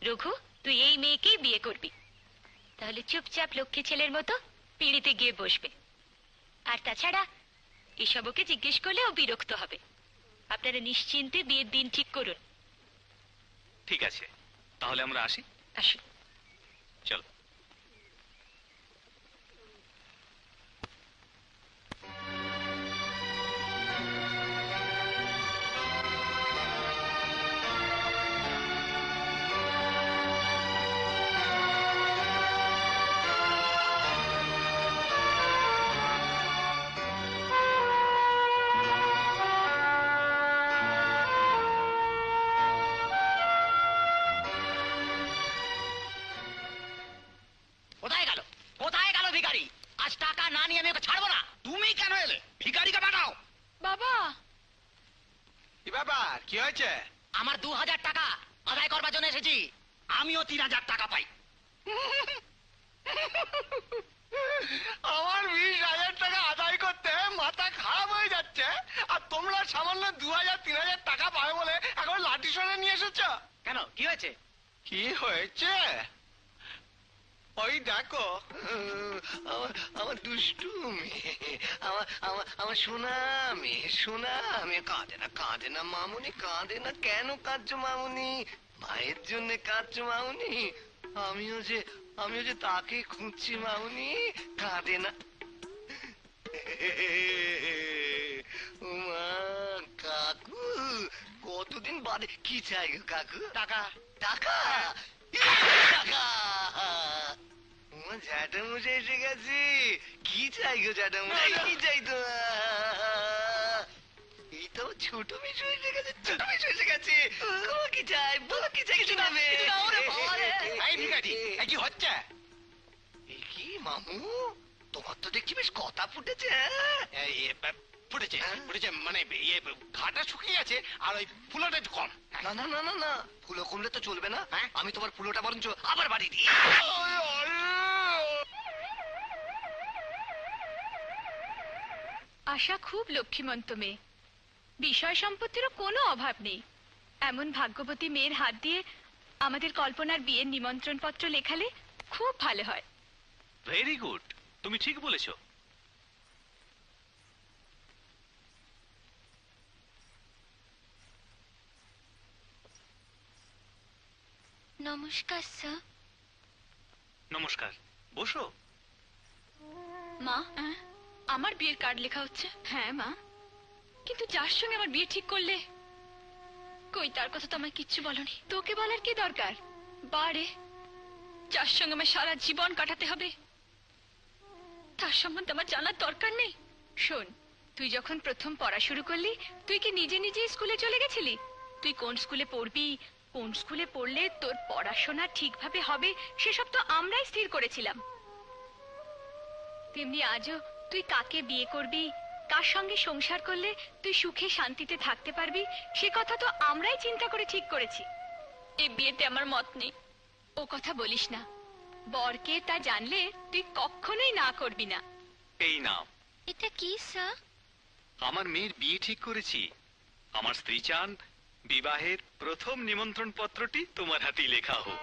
রঘু তুই এই মেয়েকেই বিয়ে করবি, তাহলে চুপচাপ লক্ষ্মী ছেলের মতো পিঁড়িতে গিয়ে বসবে। আর তাছাড়া এসব ওকে জিজ্ঞেস করলে ও বিরক্ত হবে। আপনারা নিশ্চিন্তে বিয়ের দিন ঠিক করুন। ঠিক আছে, তাহলে আমরা আসি। আসুন। চলো। কোথায় গেল? কোথায় গেল ভিখারি? আজ টাকা না নিয়ে আমি ওকে ছাড়বো না। তুমি কেন এলে? ভিখারিকে পাঠাও। বাবা, কি ব্যাপার? কি হয়েছে? আমার 2000 টাকা আদায় করবার জন্য এসেছি। আমিও 3000 টাকা পাই। আমার 20,000 টাকা আদায় করতে মাথা খারাপ হয়ে যাচ্ছে, আর তোমরা সামান্য 2,000-3,000 টাকা পাবে বলে এখন লাঠি সরে নিয়ে এসেছো। কেন, কি হয়েছে? কি হয়েছে? ওই দেখো, আমার দুষ্টু মেয়ে, আমার সোনা মেয়ে, সোনা মেয়ে। কাঁদে না মামুনি, কাঁদে না। কেন কাঁদছো মামুনি? মায়ের জন্য কাঁদছো মামুনি? আমিও যে তাকে খুঁজছি মামুনি, কাঁদে না। মা, কাকু কতদিন বাদে। কি চাই গো কাকু? টাকা। টাকা? টাকা? জ্যাঠামশাই এসে গেছে। কি চাই গো জ্যাঠামশাই? কি চাই তো? এই তো ছোট মিশু এসে গেছে, ছোট মিশু এসে গেছে। তোমার কি চাই? বলো কি চাই? কিছু নেবে? এই ভিখারি, এই কি হচ্ছে? এই কি মামু, তোমার তো দেখছি বেশ কথা ফুটেছে। ফুটেছে ফুটেছে মানে ইয়ে ঘাটা শুকিয়ে গেছে, আর ওই ফুলোটা একটু কম। না না না না না, ফুলো কমলে তো চলবে না। আমি তোমার ফুলোটা বরঞ্চ আবার বাড়ি দিই। আশা খুব লক্ষ্মীমন্ত মেয়ে, বিষয় সম্পত্তিরও কোনো অভাব নেই। এমন ভাগ্যবতী মেয়ের হাত দিয়ে আমাদের কল্পনার বিয়ের নিমন্ত্রণ পত্র লেখালে খুব ভালো হয়। ভেরি গুড, তুমি ঠিক বলেছো। নমস্কার স্যার। নমস্কার, বসো। মা, আমার বিয়ের কার্ড লেখা হচ্ছে। হ্যাঁ মা, কিন্তু যার সঙ্গে আমার বিয়ে ঠিক করলে, কই তার কথা তো আমায় কিচ্ছু বলনি। তোকে বলার কি দরকার? বারে, যার সঙ্গে আমার সারা জীবন কাটাতে হবে তার সম্বন্ধে আমার জানার দরকার নেই। শোন, তুই যখন প্রথম পড়া শুরু করলি, তুই কি নিজে নিজে স্কুলে চলে গেছিলি? তুই কোন স্কুলে পড়বি, কোন স্কুলে পড়লে তোর পড়াশোনা ঠিকভাবে হবে সেসব তো আমরাই স্থির করেছিলাম। তেমনি আজও তুই কাকে বিয়ে করবি, কার সঙ্গে সংসার করলে তুই সুখে শান্তিতে থাকতে পারবি, সে কথা তো আমরাই চিন্তা করে ঠিক করেছি। এই বিয়েতে আমার মত নেই। ও কথা বলিস না, বরকে তা জানলে তুই কখনোই না করবি না। এই নাও, এটা কি স্যার? আমার মেয়ের বিয়ে ঠিক করেছি। আমার স্ত্রী চান বিবাহের প্রথম নিমন্ত্রণ পত্রটি তোমার হাতেই লেখা হোক।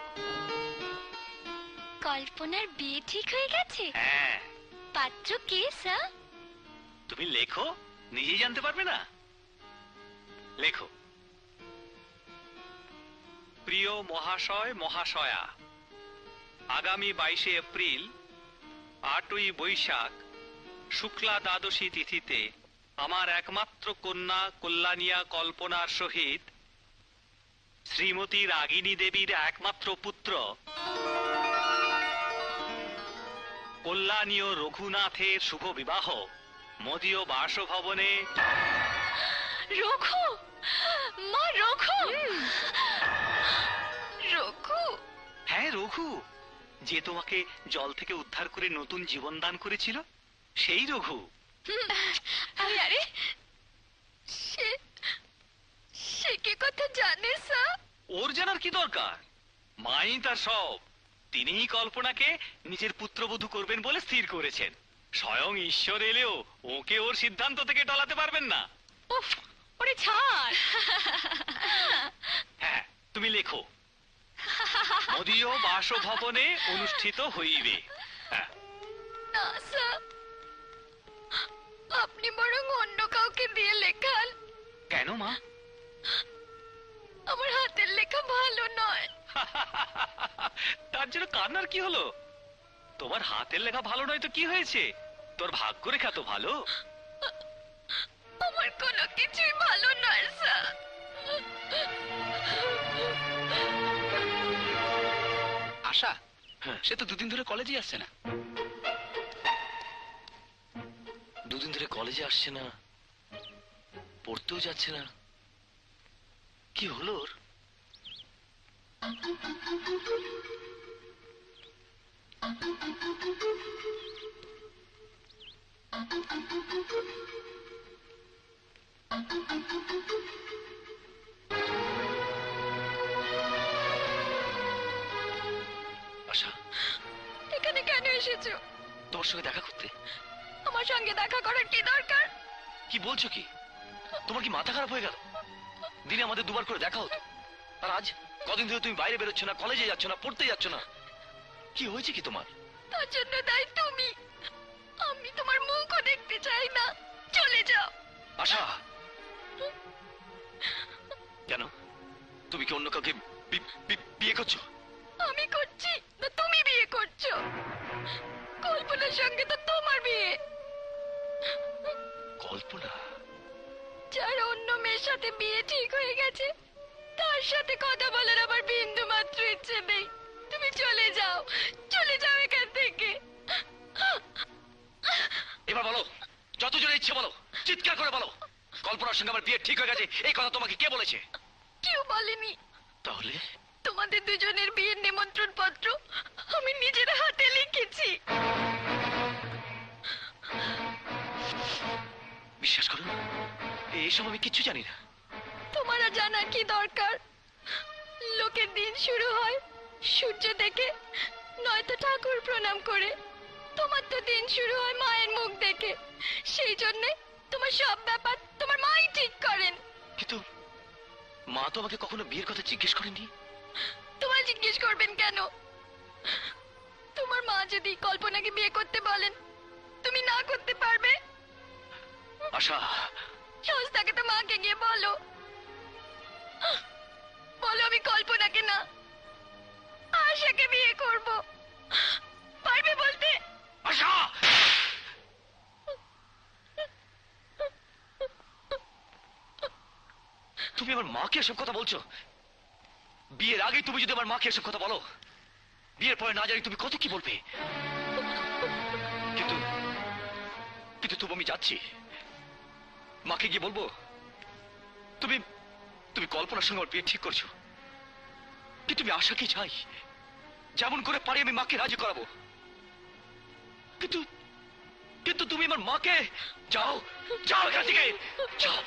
কল্পনার বিয়ে ঠিক হয়ে গেছে? হ্যাঁ। পাত্র কে স্যার? তুমি লেখো, নিজেই জানতে পারবে না। লেখো, প্রিয় মহাশয় মহাশয়া, আগামী 22শে এপ্রিল 8ই বৈশাখ শুক্লা দ্বাদশী তিথিতে আমার একমাত্র কন্যা কল্যাণিয়া কল্পনার সহিত শ্রীমতী রাগিনী দেবীর একমাত্র পুত্র কল্যাণীয় রঘুনাথের শুভ বিবাহ মদীয় বাসভবনে। রঘু, মা রঘু, রঘু। হ্যাঁ, রঘু, যে তোমাকে জল থেকে উদ্ধার করে নতুন জীবন দান করেছিল, সেই রঘু। আরে আরে, সে কি কথা জানে স্যার? ওর জানার কি দরকার? মাই তার সব। তিনিই কল্পনাকে নিজের পুত্রবধূ করবেন বলে স্থির করেছেন। স্বয়ং ঈশ্বর এলেও ওকে ওর সিদ্ধান্ত থেকে টলাতে পারবেন না। উফ, ওরে ছাড়। হ্যাঁ, তুমি লেখো, মদীয় বাসভবনে অনুষ্ঠিত হইবে। হ্যাঁ। না স্যার, আপনি বরং অন্য কাউকে দিয়ে লেখান। কেন মা? আমার হাতের লেখা ভালো নয়। তার জন্য কান্নার কি হলো? তোমার হাতের লেখা ভালো নয় তো কি হয়েছে? তোর ভাগ্য রেখা তো ভালো। আমার কোনো কিছুই ভালো নয় স্যার। আশা, সে তো দুদিন ধরে কলেজে আসছে না। দুদিন ধরে কলেজে আসছে না, পড়তেও যাচ্ছে না, কি হলো ওর? আশা, এখানে কেন এসেছো? তোমার সঙ্গে দেখা করতে। আমার সঙ্গে দেখা করার কি দরকার? কি বলছো কি? তোমার কি মাথা খারাপ হয়ে গেল? দিনে আমাদের দুবার করে দেখা হতো, আর আজ কদিন ধরে তুমি বাইরে বেরোচ্ছ না, কলেজে যাচ্ছ না, পড়তে যাচ্ছ না। কি হয়েছে কি তোমার? তার জন্য দায়ী তুমি। আমি তোমার মুখও দেখতে চাই না, চলে যাও। আশা, কেন? তুমি কি অন্য কাউকে বিয়ে করছো? আমি করছি না তুমি বিয়ে করছো? কল্পনার সঙ্গে তো তোমার বিয়ে। কল্পনা? যার অন্য মেয়ের সাথে বিয়ে ঠিক হয়ে গেছে, তার সাথে কথা বলার আবার বিন্দু মাত্র ইচ্ছে নেই। তুমি চলে যাও, চলে যাও এখান থেকে। এবার বলো, যত জোরে ইচ্ছে বলো, চিৎকার করে বলো, কল্পনার সঙ্গে আমার বিয়ে ঠিক হয়ে গেছে। এই কথা তোমাকে কে বলেছে? কেউ বলেনি। তাহলে তোমাদের দুজনের বিয়ের নিমন্ত্রণ পত্র আমি নিজের হাতে লিখেছি। বিশ্বাস করো, এইসব আমি কিচ্ছু জানি না। তোমার আর জানার কি দরকার? লোকের দিন শুরু হয় সূর্য দেখে, নয়তো ঠাকুর প্রণাম করে। তোমার তো দিন শুরু হয় মায়ের মুখ দেখে। সেই জন্যে তোমার সব ব্যাপার তোমার মাই ঠিক করেন। কিন্তু মা তো আমাকে কখনো বিয়ের কথা জিজ্ঞেস করেনি। তোমায় জিজ্ঞেস করবেন কেন? তোমার মা যদি কল্পনাকে বিয়ে করতে বলেন, তুমি না করতে পারবে? আশা, সাহস থাকে তো মাকে গিয়ে বলো, বলো আমি কল্পনাকে না আশাকে বিয়ে করব। পারবে বলতে? আশা! তুমি আমার মাকে এসব কথা বলছো? বিয়ের আগে তুমি যদি আমার মাকে এসব কথা বলো, বিয়ের পরে না জানি তুমি কত কি বলবে। কিন্তু কিন্তু তবু আমি যাচ্ছি। মাকে গিয়ে বলবো তুমি তুমি কল্পনার সঙ্গে আমার বিয়ে ঠিক করছো। কিন্তু আমি আশাকে চাই, যেমন করে পারি আমি মাকে রাজি করাবো। কিন্তু কিন্তু তুমি আমার মাকে, যাও যাও এখান থেকে, যাও।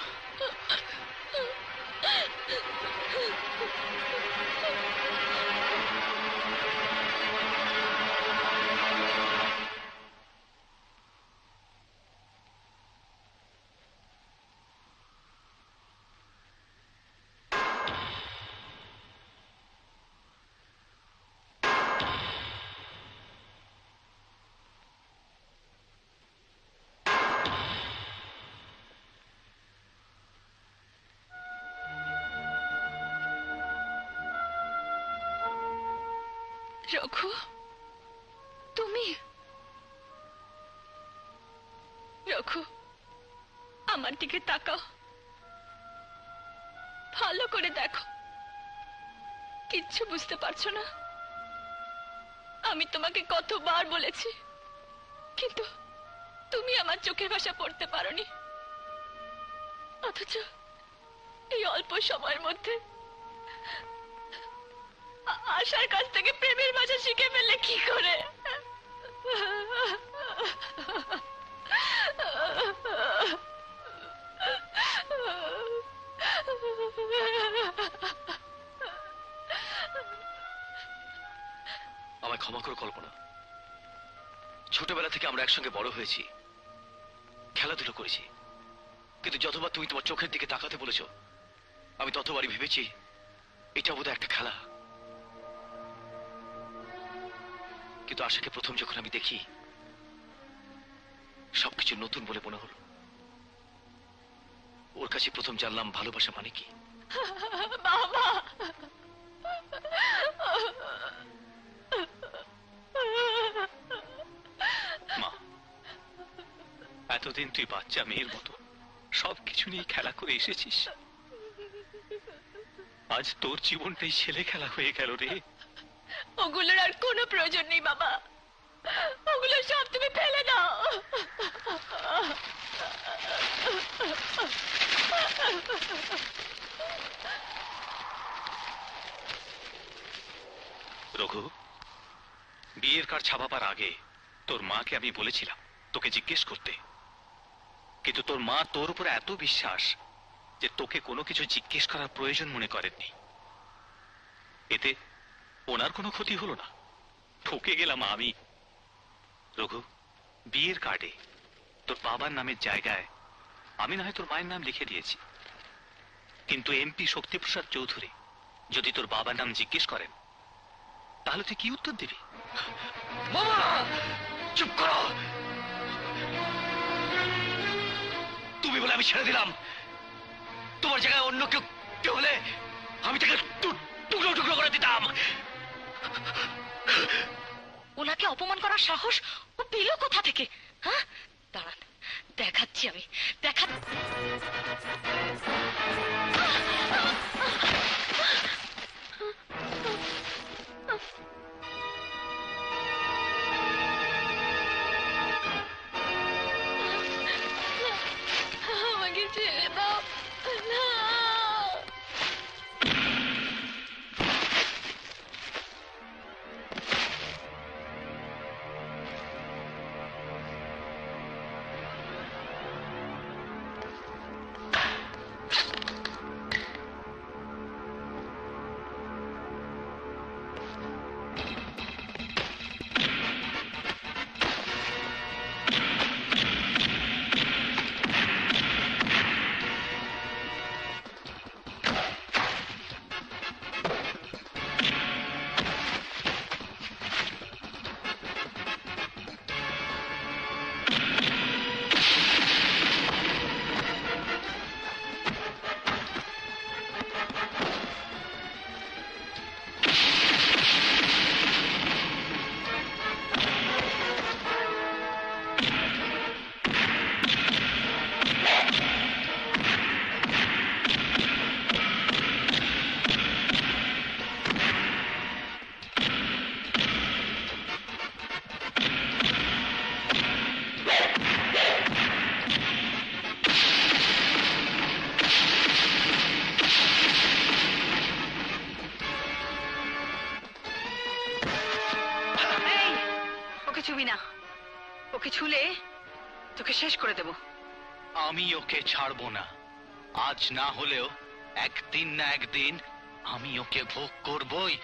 রঘু, তুমি? রঘু, আমার দিকে তাকাও, ভালো করে দেখো। কিচ্ছু বুঝতে পারছো না? আমি তোমাকে কতবার বলেছি, কিন্তু তুমি আমার চোখের ভাষা পড়তে পারোনি। অথচ এই অল্প সময়ের মধ্যে আশার কাছ থেকে প্রেমের ভাষা শিখে ফেললে কি করে? আমায় ক্ষমা করো কল্পনা। ছোটবেলা থেকে আমরা একসঙ্গে বড় হয়েছি, খেলাধুলো করেছি, কিন্তু যতবার তুমি তোমার চোখের দিকে তাকাতে বলেছো, আমি ততবারই ভেবেছি এটা বোধহয় একটা খেলা। কিন্তু আশাকে প্রথম যখন আমি দেখি, সবকিছু নতুন বলে মনে হলো। ওর কাছে প্রথম জানলাম ভালোবাসা মানে কি। বাবা, মা, এতদিন তুই বাচ্চা মেয়ের মতো সবকিছু নিয়ে খেলা করে এসেছিস, আজ তোর জীবনটাই ছেলে খেলা হয়ে গেল রে। ওগুলোর আর কোনো প্রয়োজন নেই বাবা, ওগুলো সব তুমি ফেলে দাও। রঘু, বিয়ের কার্ড ছাপাবার আগে তোর মাকে আমি বলেছিলাম তোকে জিজ্ঞেস করতে, কিন্তু তোর মা তোর উপরে এত বিশ্বাস যে তোকে কোনো কিছু জিজ্ঞেস করার প্রয়োজন মনে করেননি। এতে ওনার কোনো ক্ষতি হলো না, ঠকে গেলাম আমি। রঘু, বিয়ের কার্ডে তোর বাবার নামের জায়গায় আমি না হয় তোর মায়ের নাম লিখে দিয়েছি, কিন্তু এমপি শক্তিপ্রসাদ চৌধুরী যদি তোর বাবার নাম জিজ্ঞেস করেন, তাহলে তুই কি উত্তর দিবি? মামা, চুপ করো। তুমি বলে আমি ছেড়ে দিলাম, তোমার জায়গায় অন্য কেউ হলে আমি তাকে টুকরো টুকরো করে দিতাম। ওনাকে অপমান করার সাহস ও পেল কোথা থেকে? হ্যাঁ, দাঁড়ান, দেখাচ্ছি আমি, আমাকে ছেড়ে দাও না। তোকে শেষ করে দেব। আমি ওকে ছাড়বো না। আজ না হলেও একদিন না একদিন আমি ওকে ভোগ করবই।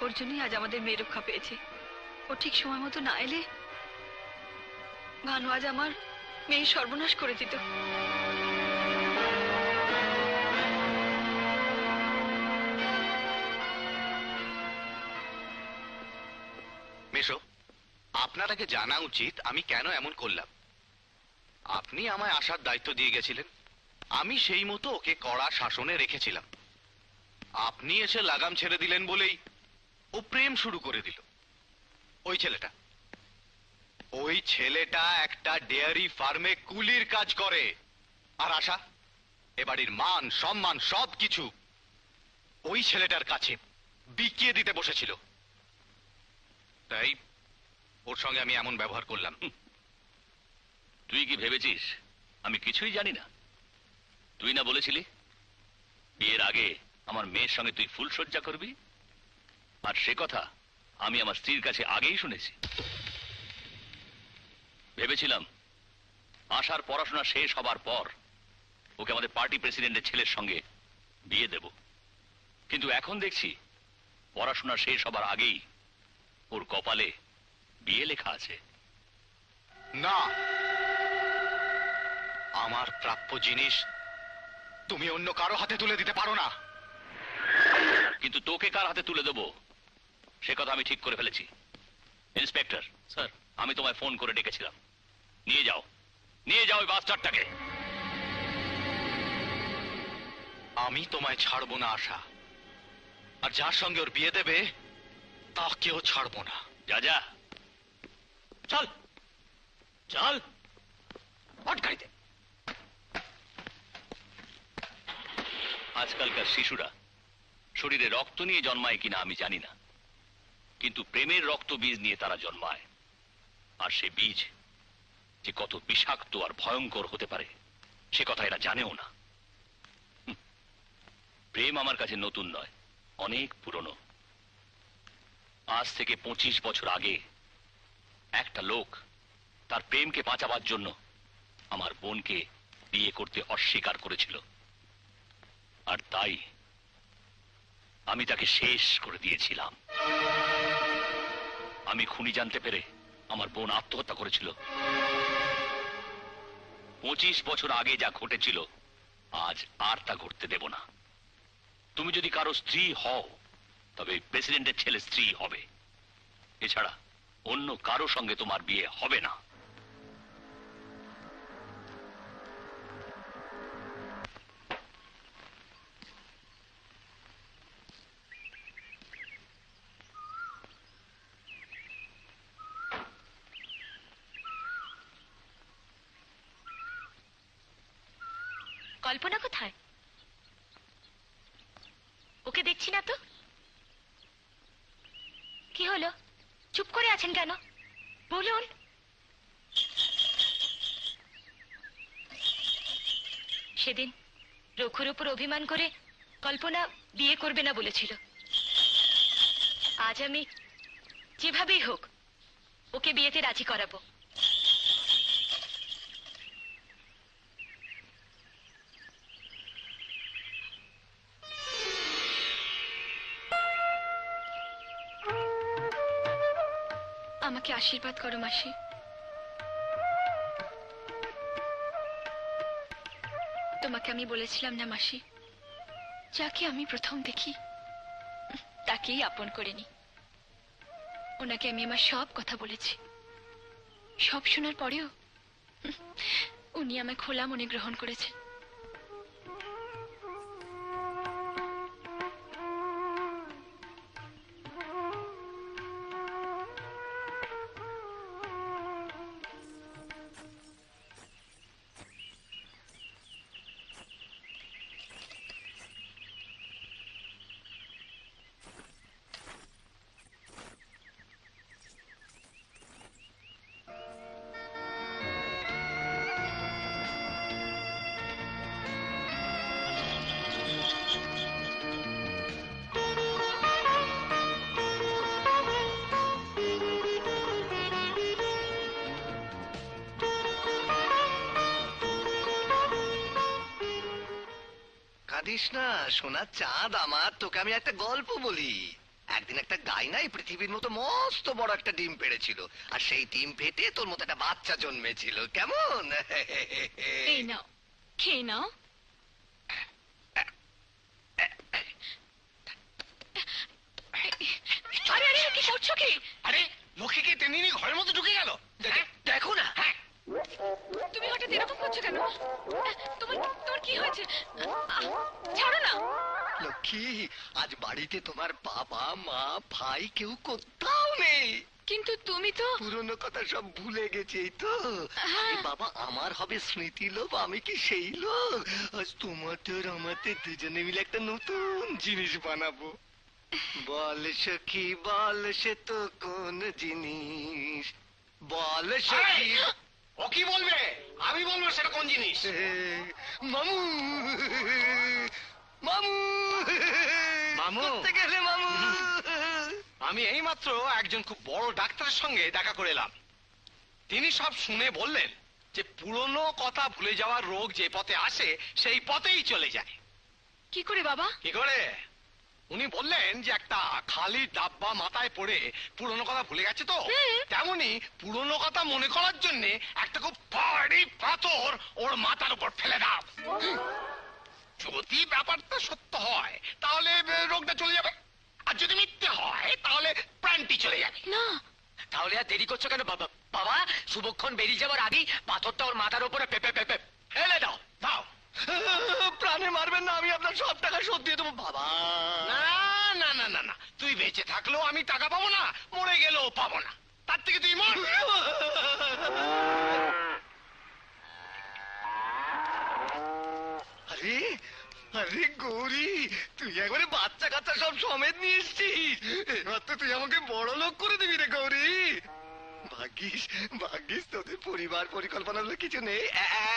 ওর জন্যই আজ আমাদের মেয়ে রক্ষা পেয়েছে। ও ঠিক সময় মতো না এলে ভানু আজ আমার মেয়ে সর্বনাশ করে দিত। মেশো, আপনার আগে জানা উচিত আমি কেন এমন করলাম। আপনি আমায় আসার দায়িত্ব দিয়ে গেছিলেন, আমি সেই মতো ওকে কড়া শাসনে রেখেছিলাম। আপনি এসে লাগাম ছেড়ে দিলেন বলেই ও প্রেম শুরু করে দিল। ওই ছেলেটা একটা ডেয়ারি ফার্মে কুলির কাজ করে, আর আশা এ বাড়ির মান সম্মান সবকিছু ওই ছেলেটার কাছে বিকিয়ে দিতে বসেছিল। তাই ওর সঙ্গে আমি এমন ব্যবহার করলাম। তুই কি ভেবেছিস আমি কিছুই জানি না? তুই না বলেছিলি বিয়ের আগে আমার মেয়ের সঙ্গে তুই ফুলসজ্জা করবি? আর সে কথা আমি আমার স্ত্রীর কাছে আগেই শুনেছি। ভেবেছিলাম আশার পড়াশোনা শেষ হবার পর ওকে আমাদের পার্টি প্রেসিডেন্টের ছেলের সঙ্গে বিয়ে দেব, কিন্তু এখন দেখছি পড়াশোনা শেষ হবার আগেই ওর কপালে বিয়ে লেখা আছে। না, আমার প্রাপ্য জিনিস তুমি অন্য কারো হাতে তুলে দিতে পারো না। কিন্তু তোকে কার হাতে তুলে দেবো সে কথা আমি ঠিক করে ফেলেছি। ইন্সপেক্টর স্যার, আমি তোমায় ফোন করে ডেকেছিলাম। নিয়ে যাও ওই বাস্টারটাকে। আমি তোমায় ছাড়বো না আশা, আর যার সঙ্গে ওর বিয়ে দেবে তাকেও ছাড়বো না। যা চল চল পটকাইতে। আজকালকার শিশুরা শরীরে রক্ত নিয়ে জন্মায় কিনা আমি জানি না, কিন্তু প্রেমের রক্ত বীজ নিয়ে তারা জন্মায়। আর সে বীজ যে কত বিষাক্ত আর ভয়ঙ্কর হতে পারে সে কথা এরা জানেও না। প্রেম আমার কাছে নতুন নয়, অনেক পুরনো। আজ থেকে 25 বছর আগে একটা লোক তার প্রেমকে বাঁচাবার জন্য আমার বোনকে বিয়ে করতে অস্বীকার করেছিল, আর তাই আমি তাকে শেষ করে দিয়েছিলাম। আমি খুনি জানতে পেরে আমার বোন আত্মহত্যা করেছিল। 25 বছর আগে যা ঘটেছিল আজ আর তা ঘটতে দেব না। তুমি যদি কারো স্ত্রী হও তবে প্রেসিডেন্টের ছেলে স্ত্রী হবে, এছাড়া অন্য কারো সঙ্গে তোমার বিয়ে হবে না। কল্পনা কোথায়? ওকে দেখছি না তো। কি হলো, চুপ করে আছেন কেন? বলুন। সেদিন রঘুর উপর অভিমান করে কল্পনা বিয়ে করবে না বলেছিল। আজ আমি যেভাবেই হোক ওকে বিয়েতে রাজি করাবো। আমাকে আশীর্বাদ করো মাসি। তোমাকে আমি বলেছিলাম না মাসি, যাকে আমি প্রথম দেখি তাকেই আপন করে নি। ওনাকে আমি আমার সব কথা বলেছি। সব শোনার পরেও উনি আমায় খোলা মনে গ্রহণ করেছেন। কাঁদিস না সোনার চাঁদ আমার, তোকে আমি একটা গল্প বলি। একদিন একটা গাইনা এই পৃথিবীর মতো মস্ত বড় একটা ডিম পেড়েছিল, আর সেই ডিম ফেটে তোর মতো একটা বাচ্চা জন্মেছিল। কেমন? এই নাও, খেয়ে নাও। আরে আরে কি করছো কি? আরে লক্ষ্মীকে টেনে নিয়ে ঘরের মধ্যে ঢুকে গেল। দেখো না। তুমি হঠাৎ এরকম করছো কেন? তোমার তোমার কি হয়েছে? ছাড়ো না। লক্ষ্মী, আজ বাড়িতে তোমার বাবা মা ভাই কেউ কোথাও নেই। কিন্তু তুমি তো পুরনো কথা সব ভুলে গেছি। এই তো আরে বাবা, আমার হবে স্মৃতি লোভ, আমি কি সেই লোক? আজ তোমাদের আমাদের দুজনে মিলে একটা নতুন জিনিস বানাবো। বল সখী বল, সে তো কোন জিনিস? বল সখী। ও কি বলবে? আমি বলবো সেটা কোন জিনিস। মামু মামু মামু? কোথায় গেলে মামু? আমি এইমাত্র একজন খুব বড় ডাক্তারের সঙ্গে দেখা করে এলাম। তিনি সব শুনে বললেন যে পুরনো কথা ভুলে যাওয়ার রোগ যে পথে আসে সেই পথেই চলে যায়। কি করে বাবা? কি করে? উনি বললেন যে একটা খালি ডাব্বা মাথায় পড়ে পুরনো কথা ভুলে গেছে তো, তেমনি পুরনো কথা মনে করার জন্য একটা খুব ভারী পাথর ওর মাথার উপর ফেলে দাও। যদি ব্যাপারটা সত্য হয় তাহলে রোগটা চলে যাবে, আর যদি মিথ্যে হয় তাহলে প্রাণটি চলে যাবে। না, তাহলে আর দেরি করছো কেন বাবা? বাবা, শুভক্ষণ বেরিয়ে যাওয়ার আগেই পাথরটা ওর মাথার উপরে পেপে পেপে ফেলে দাও। দাও। প্রাণে মারবেন না, আমি আপনার সব টাকা শোধ দিয়ে দেবো। বাবা না না না না না, তুই বেঁচে থাকলেও আমি টাকা পাবো না, মরে গেলেও পাবো না। তার থেকে তুই মর। আরে আরে গৌরী, তুই একবারে বাচ্চা কাচ্চা সব সমেত নিয়ে এসছিস। এবার তো তুই আমাকে বড় লোক করে দিবি রে গৌরী। ভাগ্যিস ভাগ্যিস তোদের পরিবার পরিকল্পনা বলে কিছু নেই।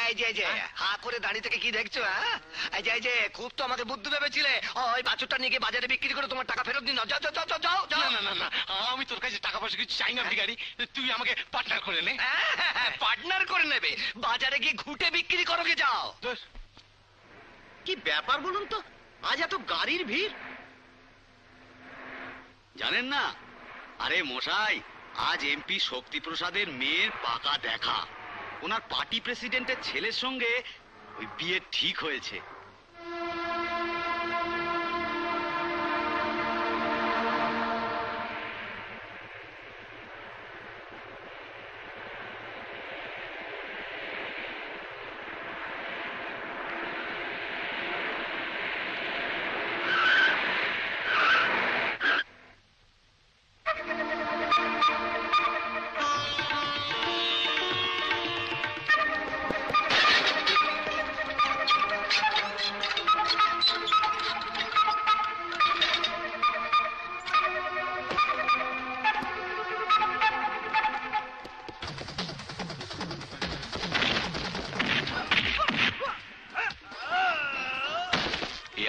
এই যে হা করে দাঁড়িয়ে থেকে কি দেখছো? হ্যাঁ, এই যে খুব তো আমাকে বুদ্ধি ভেবেছিলে। ওই বাছুরটা নিয়ে গিয়ে বাজারে বিক্রি করে তোমার টাকা ফেরত দিন। যাও যাও যাও যাও যাও। না না না, আমি তোর কাছে টাকা পয়সা কিছু চাই না ভিখারি, তুই আমাকে পার্টনার করে নে। পার্টনার করে নেবে? বাজারে গিয়ে ঘুটে বিক্রি করো গে, যাও। কি ব্যাপার বলুন তো, আজ এত গাড়ির ভিড়? জানেন না? আরে মশাই, আজ এমপি শক্তিপ্রসাদের মেয়ের পাকা দেখা। ওনার পার্টি প্রেসিডেন্টের ছেলের সঙ্গে ওই বিয়ে ঠিক হয়েছে।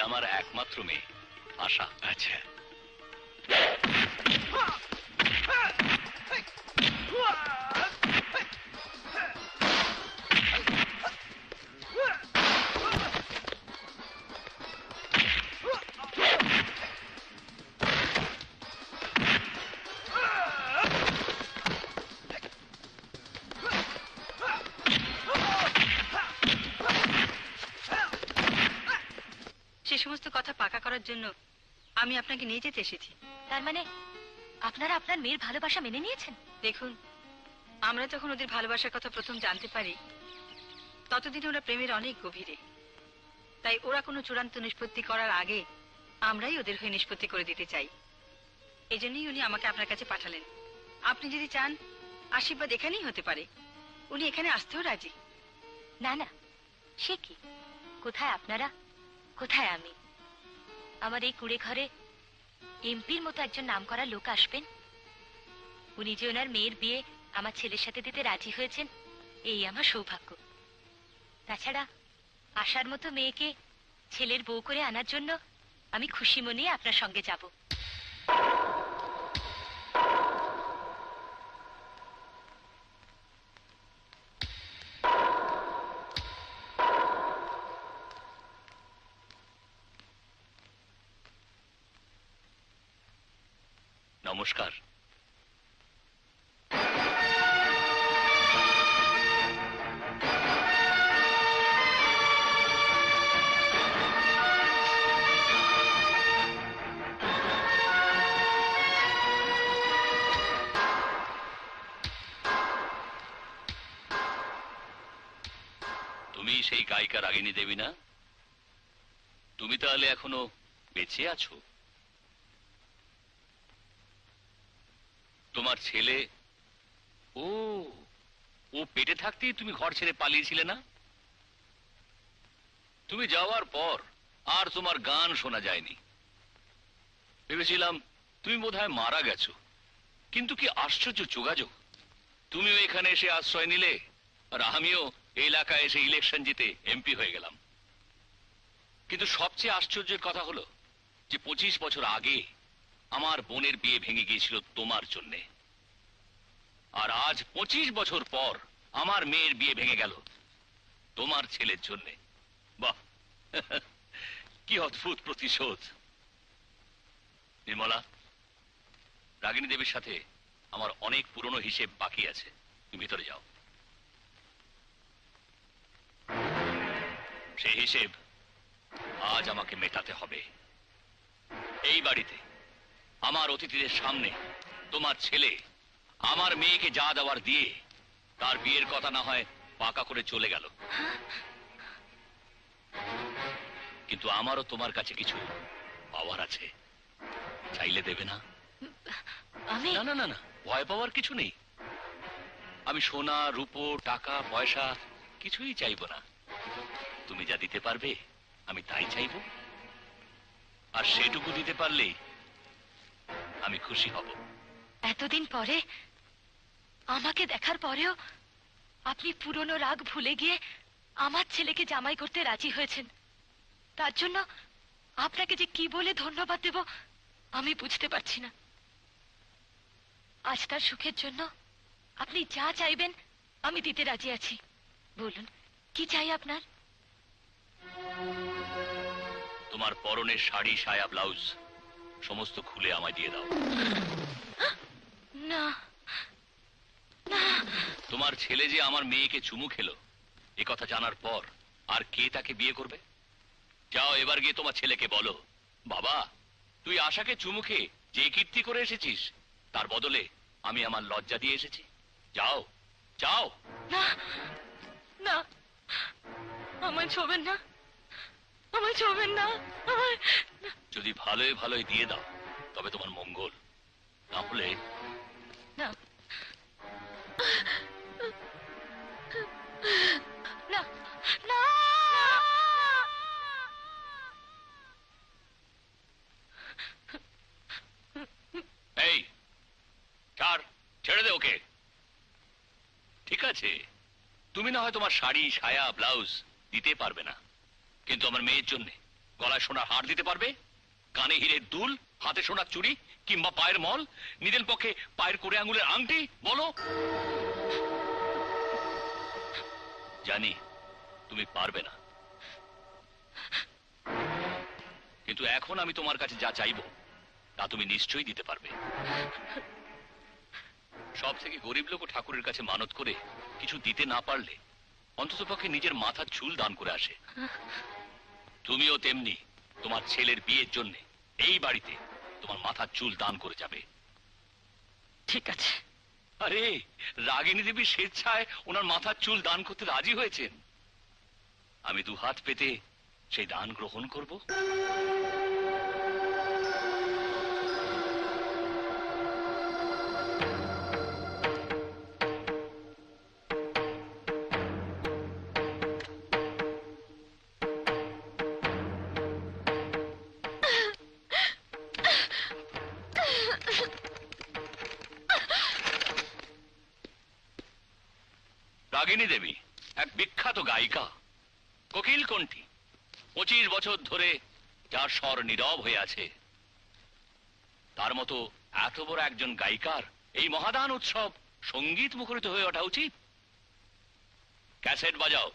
আমার একমাত্র মেয়ে আশা। আচ্ছা, কথা পাকা করার জন্য আমি আপনাকে নিয়ে যেতে এসেছি। তার মানে আপনারা আপনার মেয়ের ভালোবাসা মেনে নিয়েছেন? দেখুন, আমরা যখন ওদের ভালোবাসার কথা প্রথম জানতে পারি ততদিন ওরা প্রেমের অনেক গভীরে। তাই ওরা কোনো চূড়ান্ত নিষ্পত্তি করার আগে আমরাই ওদের হয়ে নিষ্পত্তি করে দিতে চাই। এজন্যই উনি আমাকে আপনার কাছে পাঠালেন। আপনি যদি চান আশীর্বাদ এখানেই হতে পারে। উনি এখানে আসতেও রাজি। না না, সে কি? কোথায় আপনারা, কোথায় আমি? আমার এই কুড়ে ঘরে এমপির মতো একজন নামকরা লোক আসবেন? উনি যে ওনার মেয়ের বিয়ে আমার ছেলের সাথে দিতে রাজি হয়েছেন, এই আমার সৌভাগ্য। তাছাড়া আসার মতো মেয়েকে ছেলের বউ করে আনার জন্য আমি খুশি মনে আপনার সঙ্গে যাব। নমস্কার। তুমি সেই গায়িকা রাগিনী দেবী না? তুমি তাহলে এখনো বেঁচে আছো? তোমার ছেলে ও ও পেটে থাকতেই তুমি ঘর ছেড়ে পালিয়েছিলে না? তুমি যাওয়ার পর আর তোমার গান শোনা যায়নি। ভেবেছিলাম তুমি বোধহয় মারা গেছো। কিন্তু কি আশ্চর্য যোগাযোগ, তুমিও এখানে এসে আশ্রয় নিলে আর আমিও এই এলাকায় এসে ইলেকশন জিতে এমপি হয়ে গেলাম। কিন্তু সবচেয়ে আশ্চর্যের কথা হলো যে 25 বছর আগে আমার বোনের বিয়ে ভেঙে গিয়েছিল তোমার জন্যে, আর আজ 25 বছর পর আমার মেয়ের বিয়ে ভেঙে গেল তোমার ছেলের জন্যে। বাহ, কি অদ্ভুত প্রতিশোধ। নির্মলা, রাগিনী দেবীর সাথে আমার অনেক পুরনো হিসেব বাকি আছে। তুমি ভিতরে যাও, সেই হিসেব আজ আমাকে মেটাতে হবে। এই বাড়িতে আমার অতিথিদের সামনে তোমার ছেলে আমার মেয়েকে যা দেওয়ার দিয়ে তার বিয়ের কথা না হয় পাকা করে চলে গেল। কিন্তু আমারও তোমার কাছে কিছু পাওয়ার আছে, চাইলে দেবে না? না না না না, ভয় পাওয়ার কিছু নেই। আমি সোনা রূপো টাকা পয়সা কিছুই চাইবো না। তুমি যা দিতে পারবে আমি তাই চাইবো, আর সেটুকু দিতে পারলেই আমি খুশি হব। এতদিন পরে আমাকে দেখার পরেও আপনি পুরনো রাগ ভুলে গিয়ে আমার ছেলেকে জামাই করতে রাজি হয়েছেন। তার জন্য আপনাকে যে কি বলে ধন্যবাদ দেব আমি বুঝতে পারছি না। আজ তার সুখের জন্য আপনি যা চাইবেন আমি দিতে রাজি আছি। বলুন, কি চাই আপনার? তোমার পরনের শাড়ি সায়া ব্লাউজ সমস্ত খুলে আমায় দিয়ে দাও। না না, তোমার ছেলে যে আমার মেয়েকে চুমু খেলো এ কথা জানার পর আর কে তাকে বিয়ে করবে? যাও এবার গিয়ে তোমার ছেলেকে বলো, বাবা তুই আশাকে চুমু খেয়ে যে কীর্তি করে এসেছিস তার বদলে আমি আমার লজ্জা দিয়ে এসেছি। যাও যাও। না না, আমায় ছোবেন না, আমায় ছোবেন না। যদি ভালোই ভালোই দিয়ে দাও তবে তোমার মঙ্গল, না হলে না না না। এই ছাড়, ছেড়ে দে ওকে। ঠিক আছে, তুমি না হয় তোমার শাড়ি সায়া ব্লাউজ দিতে পারবে না, কিন্তু আমার মেয়ের জন্য গলায় সোনার হার দিতে পারবে, কানে হীরের দুল, হাতে সোনার চুড়ি, কিংবা পায়ের মল, নিজের পক্ষে পায়ের করে আঙুলের আংটি? বলো। জানি তুমি পারবে না, কিন্তু এখন আমি তোমার কাছে যা চাইবো তা তুমি নিশ্চয়ই দিতে পারবে। সব থেকে গরিব লোক ঠাকুরের কাছে মানত করে কিছু দিতে না পারলে অন্ততপক্ষে নিজের মাথার চুল দান করে আসে। তুমিও তেমনি তোমার ছেলের বিয়ের জন্য এই বাড়িতে তোমার মাথার চুল দান করে যাবে। ঠিক আছে। আরে রাগিনী দেবী স্বেচ্ছায় ওনার মাথার চুল দান করতে রাজি হয়েছেন। আমি দুহাত পেতে সেই দান গ্রহণ করব। রাগিনী দেবী এক বিখ্যাত গায়িকা, কোকিল কণ্ঠী, 25 বছর ধরে যার স্বর নীরব হয়ে আছে। তার মতো এত বড় একজন গায়িকার এই মহাদান উৎসব সঙ্গীত মুখরিত হয়ে ওঠা উচিত। ক্যাসেট বাজাও।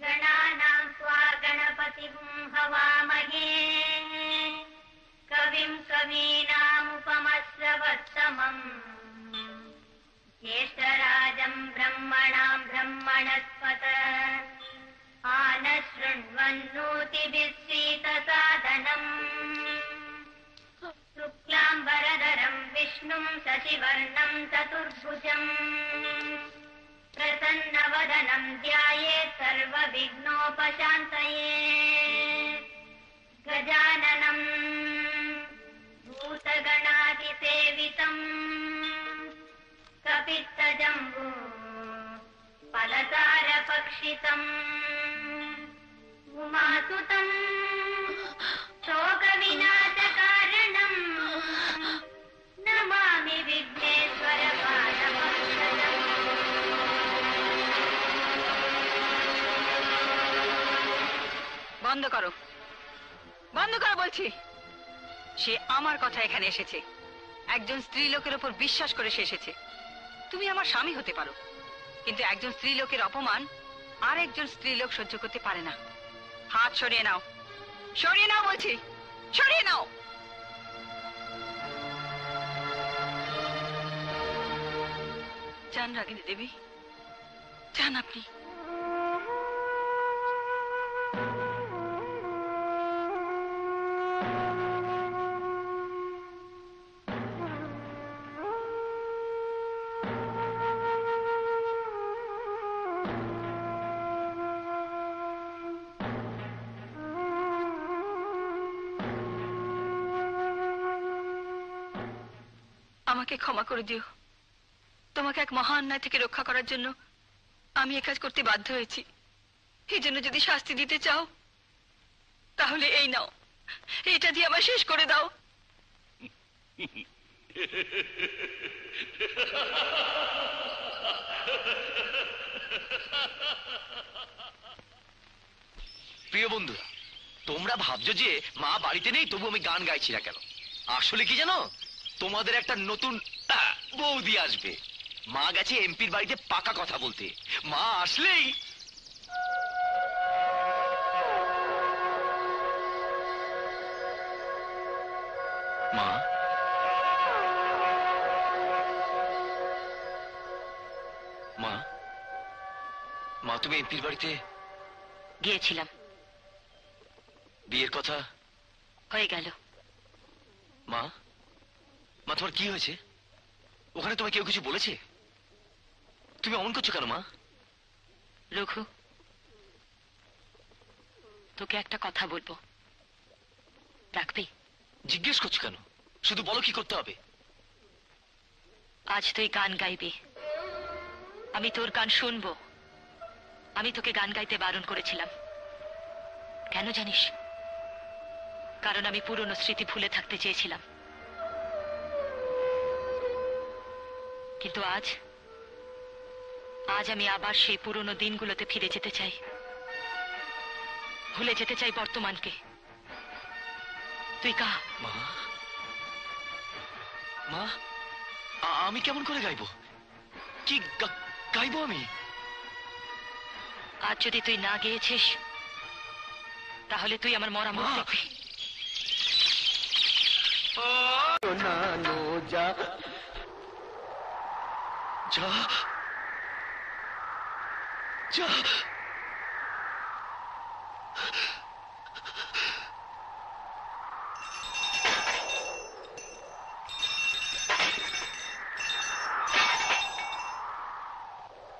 गणानां त्वा गणपतिं हवामहे कविं कवीनामुपमस्रवत्तमम् ज्येष्ठराजं ब्रह्मणां ब्रह्मणस्पत आनशृण्वन्नोतिभिस्सीतसादनम् शुक्लाम्बरधरं विष्णुं शशिवर्णं चतुर्भुजम् प्रसन्नवदनं ध्यायेत् सर्वविघ्नोपशान्तये गजाननं भूतगणादिसेवितम् कपित्तजम्बू फलसारभक्षितम् उमासुतम् शोकविनाशकारणम् नमामि विघ्नेश्वरपादपङ्कजम्। বন্ধ করো, বন্ধ করো বলছি। সে আমার কথা এখানে এসেছে, একজন স্ত্রী লোকের উপর বিশ্বাস করে সে এসেছে। তুমি আমার স্বামী হতে পারো, কিন্তু একজন স্ত্রী লোকের অপমান আর একজন স্ত্রী লোক সহ্য করতে পারে না। হাত সরিয়ে নাও, সরিয়ে নাও বলছি, সরিয়ে নাও। যান রাগিনী দেবী, যান আপনি। আমাকে ক্ষমা করে দিও। তোমাকে এক মহা অন্যায় থেকে রক্ষা করার জন্য আমি এ কাজ করতে বাধ্য হয়েছি। এই জন্য যদি শাস্তি দিতে চাও তাহলে এই নাও, এটা দিয়ে আমার শেষ করে দাও। প্রিয় বন্ধুরা, তোমরা ভাবছো যে মা বাড়িতে নেই তবু আমি গান গাইছি না কেন। আসলে কি জানো, তোমাদের একটা নতুন বৌদি আসবে। মা গেছে এমপির বাড়িতে পাকা কথা বলতে। মা আসলেই মা, মা, মা তুমি এমপির বাড়িতে গিয়েছিলাম, বিয়ের কথা হয়ে গেল। মা, মা তোমার কি হয়েছে? ওখানে তোমায় কেউ কিছু বলেছে? তুমি অমন করছো কেন মা? রঘু, তোকে একটা কথা বলবো, রাখবি? জিজ্ঞেস করছো কেন? শুধু বলো কি করতে হবে। আজ তুই গান গাইবি, আমি তোর গান শুনবো। আমি তোকে গান গাইতে বারণ করেছিলাম, কেন জানিস? কারণ আমি পুরনো স্মৃতি ভুলে থাকতে চেয়েছিলাম। কিন্তু আজ আমি আবার সেই পুরনো দিনগুলোতে ফিরে যেতে চাই, ভুলে যেতে চাই বর্তমানকে। তুই গা। মা, মা, আমি কেমন করে গাইবো? কি গাইবো আমি? আজ যদি তুই না গেয়েছিস তাহলে তুই আমার মরা মুখ দেখবি। যা যা।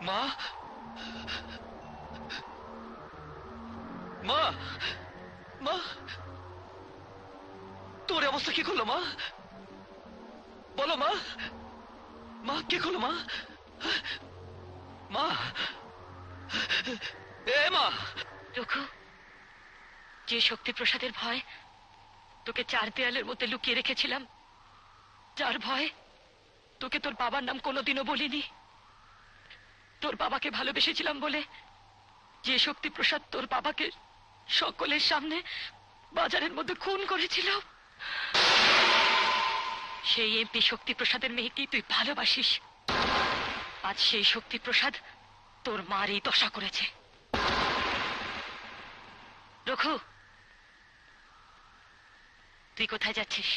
মা, মা, মা, তোর অবস্থা কি করলো মা? বলো মা, মা কি করলো মা? মা, এ মা। রঘু, যে শক্তি প্রসাদের ভয় তোকে 4 দেয়ালের মধ্যে লুকিয়ে রেখেছিলাম, যার ভয় তোকে তোর বাবার নাম কোনোদিনও বলিনি, তোর বাবাকে ভালোবেসেছিলাম বলে যে শক্তি প্রসাদ তোর বাবাকে সকলের সামনে বাজারের মধ্যে খুন করেছিল, সেই এমপি শক্তি প্রসাদের মেয়েকেই তুই ভালোবাসিস। আজ সেই শক্তি প্রসাদ তোর মার এই দশা করেছে। রঘু, তুই কোথায় যাচ্ছিস?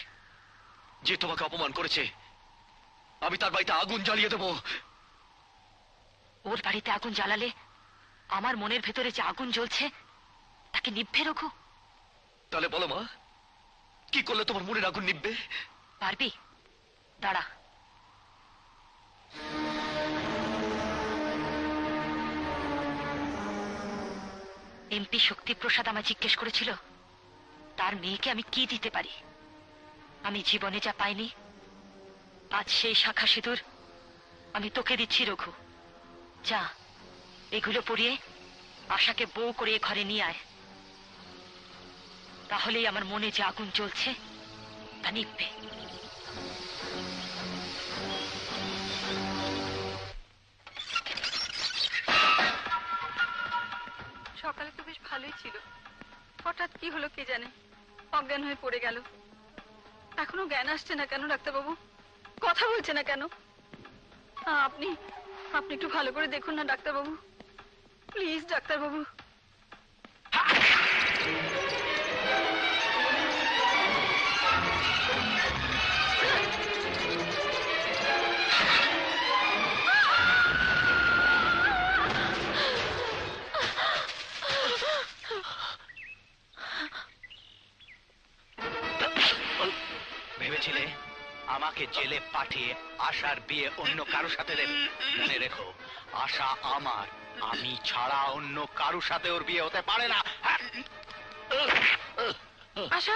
যে তোমাকে অপমান করেছে আমি তার বাড়িতে আগুন জ্বালিয়ে দেবো। ওর বাড়িতে আগুন জ্বালালে আমার মনের ভেতরে যে আগুন জ্বলছে তাকে নিভবে রঘু? তাহলে বলো মা, কি করলে তোমার মনের আগুন নিভবে? পারবি? দাঁড়া। এমপি শক্তি প্রসাদ আমায় জিজ্ঞেস করেছিল তার মেয়েকে আমি কি দিতে পারি। আমি জীবনে যা পাইনি আজ সেই শাখা সিঁদুর আমি তোকে দিচ্ছি রঘু। যা, এগুলো পরিয়ে আশাকে বউ করে এ ঘরে নিয়ে আয়, তাহলেই আমার মনে যে আগুন জ্বলছে তা নিভবে। সকালে তো বেশ ভালোই ছিল, হঠাৎ কি হলো কে জানে, অজ্ঞান হয়ে পড়ে গেল। এখনো জ্ঞান আসছে না কেন ডাক্তারবাবু? কথা বলছে না কেন? আপনি আপনি একটু ভালো করে দেখুন না ডাক্তারবাবু, প্লিজ ডাক্তারবাবু। ভেবেছিলে আমাকে জেলে পাঠিয়ে আশার বিয়ে অন্য কারো সাথে দেবে? মনে রেখো, আশা আমার, আমি ছাড়া অন্য কারো সাথে ওর বিয়ে হতে পারে না। আশা,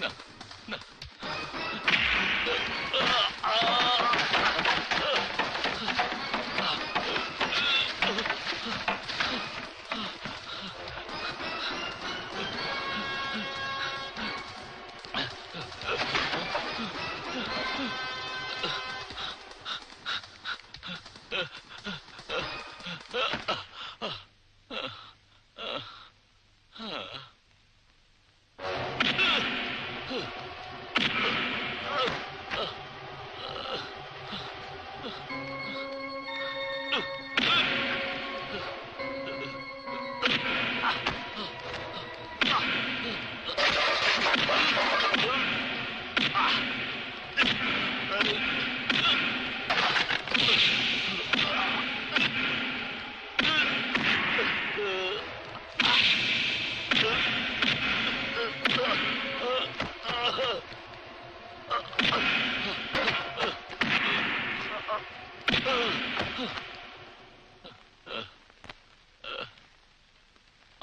না না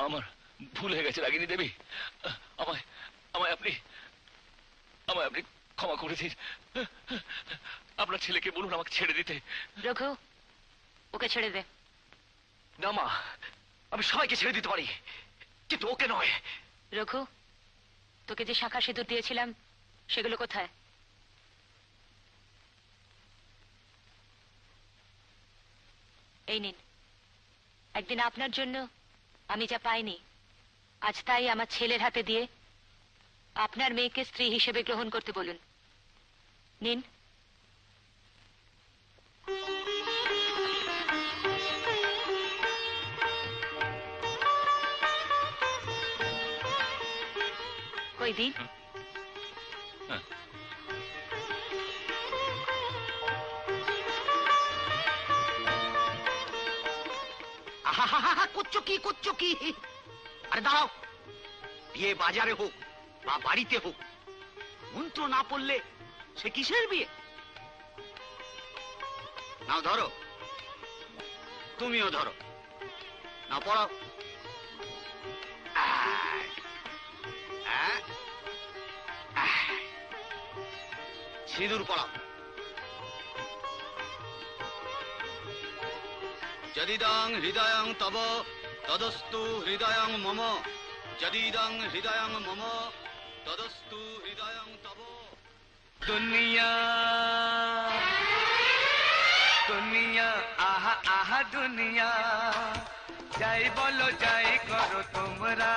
আমার ভুল হয়ে গেছে রাগিনী দেবী, আমায় আমায় আপনি আমায় আপনি ক্ষমা করে দিন। আপনার ছেলেকে বলুন আমাকে ছেড়ে দিতে। রঘু, ওকে ছেড়ে দে। না মা, আমি সবাইকে ছেড়ে দিতে পারি, কিন্তু ওকে নয়। রঘু, তোকে যে শাঁখা সিঁদুর দিয়েছিলাম সেগুলো কোথায়? এই নিন। একদিন আপনার জন্য আমি যা পাইনি, আজ তাই আমার ছেলের হাতে দিয়ে আপনার মেয়েকে স্ত্রী হিসেবে গ্রহণ করতে বলুন। নিন। কই দিন। করছো কি করছো কি? আরে দাঁড়াও, বিয়ে বাজারে হোক বা বাড়িতে হোক, মন্ত্র না পড়লে সে কিসের বিয়ে? নাও ধরো, তুমিও ধরো, না পড়াও। সিঁদুর পড়াও। যদিদং হৃদয়ং তব তদস্তু হৃদয়ং মম, যদিদং হৃদয়ং মম তদস্তু হৃদয়ং তব। দুনিয়া দুনিয়া আহা আহা দুনিয়া, যাই বলো যাই করো তোমরা,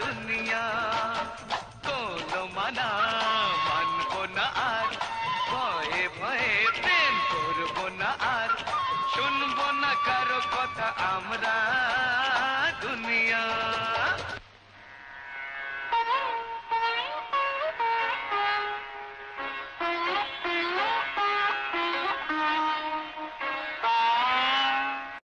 দুনিয়া কোনো মানা মানবো না আর, ভয়ে ভয়ে প্রেম করবো না আর, শুনবো না কারো কথা আমরা,